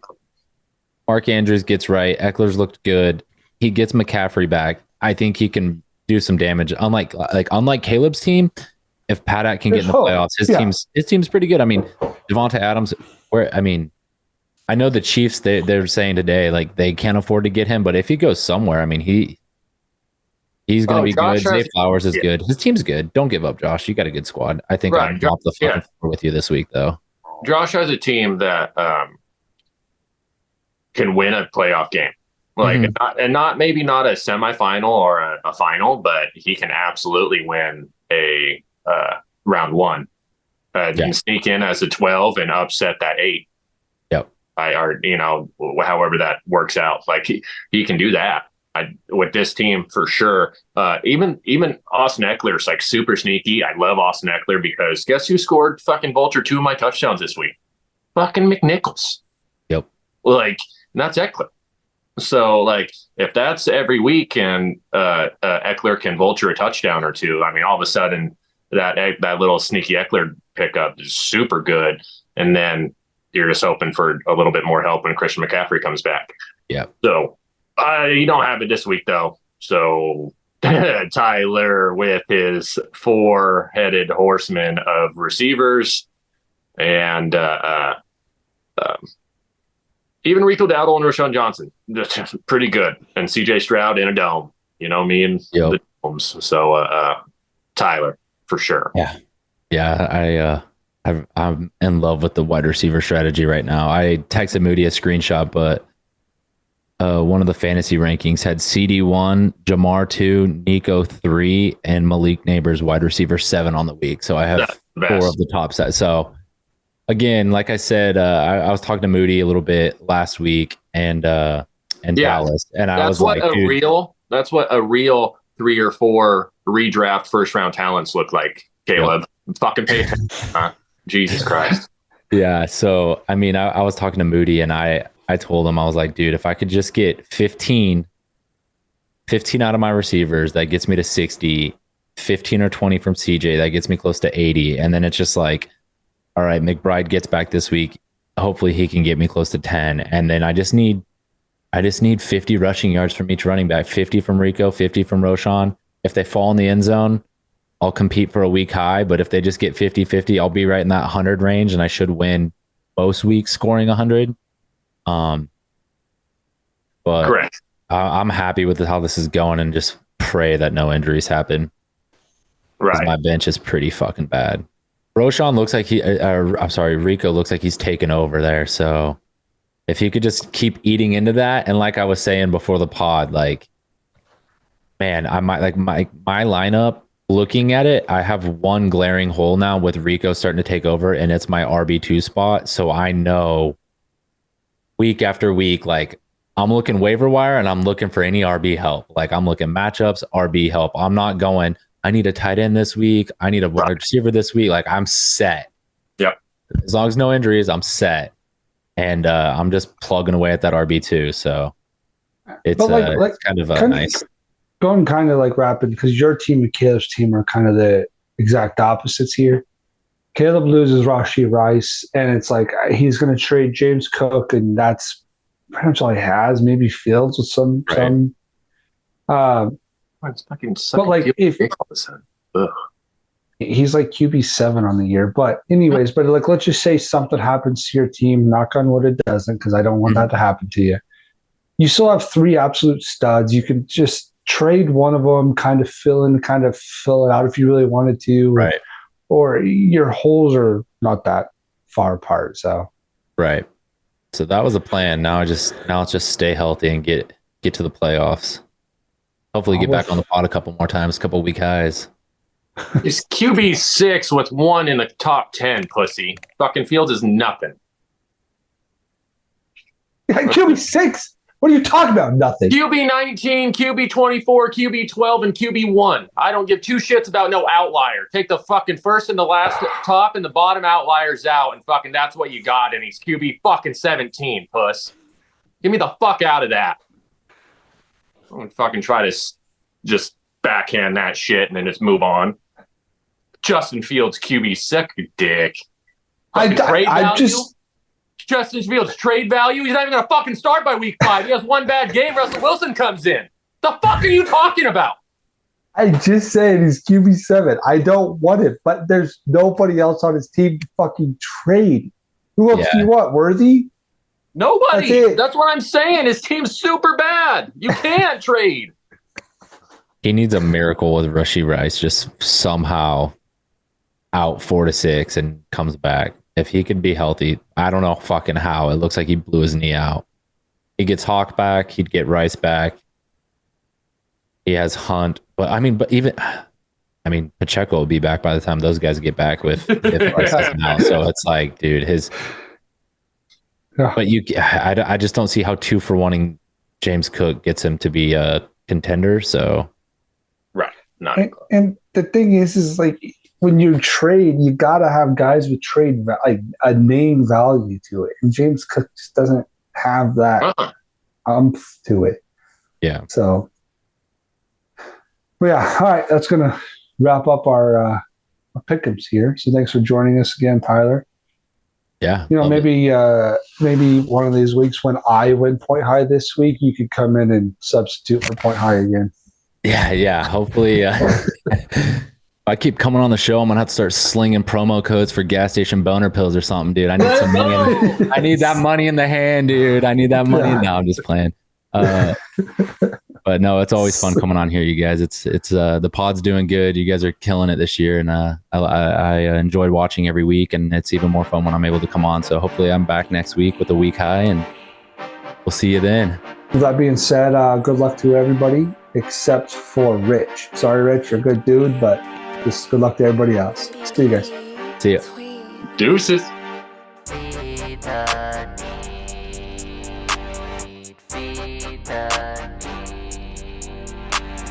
Mark Andrews gets right, Eckler's looked good, he gets McCaffrey back, I think he can do some damage. Unlike Caleb's team, if Paddock can get in the playoffs, his team's pretty good. I mean, Devonta Adams, I know the Chiefs, they're saying today, like they can't afford to get him, but if he goes somewhere, I mean, he's going to be good. Zay Flowers is good. His team's good. Don't give up, Josh. You got a good squad. I think I'm off the fucking floor with you this week, though. Josh has a team that can win a playoff game, maybe not a semifinal or a final, but he can absolutely win a round 1 and sneak in as a 12 and upset that 8. Yep. However that works out, like he can do that. With this team for sure. Even Austin Eckler's like super sneaky. I love Austin Eckler because guess who scored fucking vulture 2 of my touchdowns this week? Fucking McNichols. Yep. Like that's Eckler. So like if that's every week and Eckler can vulture a touchdown or 2, I mean all of a sudden that little sneaky Eckler pickup is super good, and then you're just hoping for a little bit more help when Christian McCaffrey comes back. Yeah. So. You don't have it this week, though. So Tyler with his 4-headed horseman of receivers and even Rico Dowdle and Rashawn Johnson, pretty good. And CJ Stroud in a dome, me and the domes. So Tyler, for sure. Yeah. Yeah, I'm in love with the wide receiver strategy right now. I texted Moody a screenshot, but one of the fantasy rankings had CD 1, Jamar 2, Nico 3, and Malik Neighbors wide receiver 7 on the week. So I have 4 of the top set. So again, like I said, I was talking to Moody a little bit last week and Dallas, and I was like, that's what a real 3 or 4 redraft first round talents look like. Caleb, fucking pay attention. Jesus Christ. Yeah. So I mean, I was talking to Moody, and I told him, I was like, dude, if I could just get 15 out of my receivers, that gets me to 60, 15 or 20 from CJ, that gets me close to 80. And then it's just like, all right, McBride gets back this week. Hopefully he can get me close to 10. And then I just need 50 rushing yards from each running back, 50 from Rico, 50 from Roshan. If they fall in the end zone, I'll compete for a week high. But if they just get 50-50, I'll be right in that 100 range, and I should win most weeks scoring 100. But correct. I'm happy with how this is going, and just pray that no injuries happen. Right. My bench is pretty fucking bad. Roshan looks like Rico looks like he's taken over there. So if he could just keep eating into that, and like I was saying before the pod, like, man, I might like my lineup looking at it, I have one glaring hole now with Rico starting to take over, and it's my RB2 spot. So I know week after week, like I'm looking waiver wire and I'm looking for any RB help. Like I'm looking matchups, RB help. I'm not going, I need a tight end this week. I need a wide receiver this week. Like I'm set. Yep. As long as no injuries, I'm set. And I'm just plugging away at that RB2. So it's, it's kind of nice. Going kind of like rapid, because your team and Caleb's team are kind of the exact opposites here. Caleb loses Rashee Rice, and it's like he's going to trade James Cook, and that's pretty much all he has. Maybe Fields with some. It's fucking but like if he's like QB7 on the year, but anyways, but like let's just say something happens to your team. Knock on wood, it doesn't, because I don't want that to happen to you. You still have 3 absolute studs. You can just trade one of them, kind of fill it out if you really wanted to, right? Or your holes are not that far apart. So, right. So that was a plan. Now it's just stay healthy and get to the playoffs. Hopefully, get back on the pod a couple more times, couple week highs. He's QB6 with 1 in the top 10. Pussy. Fucking Fields is nothing. QB6. What are you talking about? Nothing. QB19, QB24, QB12, and QB1. I don't give 2 shits about no outlier. Take the fucking first and the last top and the bottom outliers out, and fucking that's what you got. And he's QB fucking 17, puss. Get me the fuck out of that. I'm gonna fucking try to just backhand that shit and then just move on. Justin Fields QB6, you dick. Justin Fields trade value. He's not even going to fucking start by week 5. He has 1 bad game. Russell Wilson comes in. The fuck are you talking about? I just said he's QB7. I don't want it, but there's nobody else on his team to fucking trade. Who else do you want? Worthy? Nobody. That's what I'm saying. His team's super bad. You can't trade. He needs a miracle with Rashee Rice, just somehow out 4 to 6 and comes back. If he could be healthy, I don't know fucking how. It looks like he blew his knee out. He gets Hawk back. He'd get Rice back. He has Hunt. But Pacheco will be back by the time those guys get back if Rice isn't out. So it's like, dude, but I just don't see how 2 for 1ing James Cook gets him to be a contender. So, right. And the thing is like, when you trade, you got to have guys with like a name value to it. And James Cook just doesn't have that umph to it. Yeah. So, yeah. All right. That's going to wrap up our pick'ems here. So thanks for joining us again, Tyler. Yeah. Maybe one of these weeks when I win Point High this week, you could come in and substitute for Point High again. Yeah. Hopefully, I keep coming on the show, I'm gonna have to start slinging promo codes for gas station boner pills or something, dude. I need some money. I need that money in the hand, dude. I need that money. Yeah. No, I'm just playing. But no, it's always fun coming on here, you guys. It's the pod's doing good. You guys are killing it this year, and I enjoyed watching every week, and it's even more fun when I'm able to come on. So hopefully, I'm back next week with a week high, and we'll see you then. With that being said, good luck to everybody except for Rich. Sorry, Rich, you're a good dude, but just good luck to everybody else. See you guys. See ya. Deuces.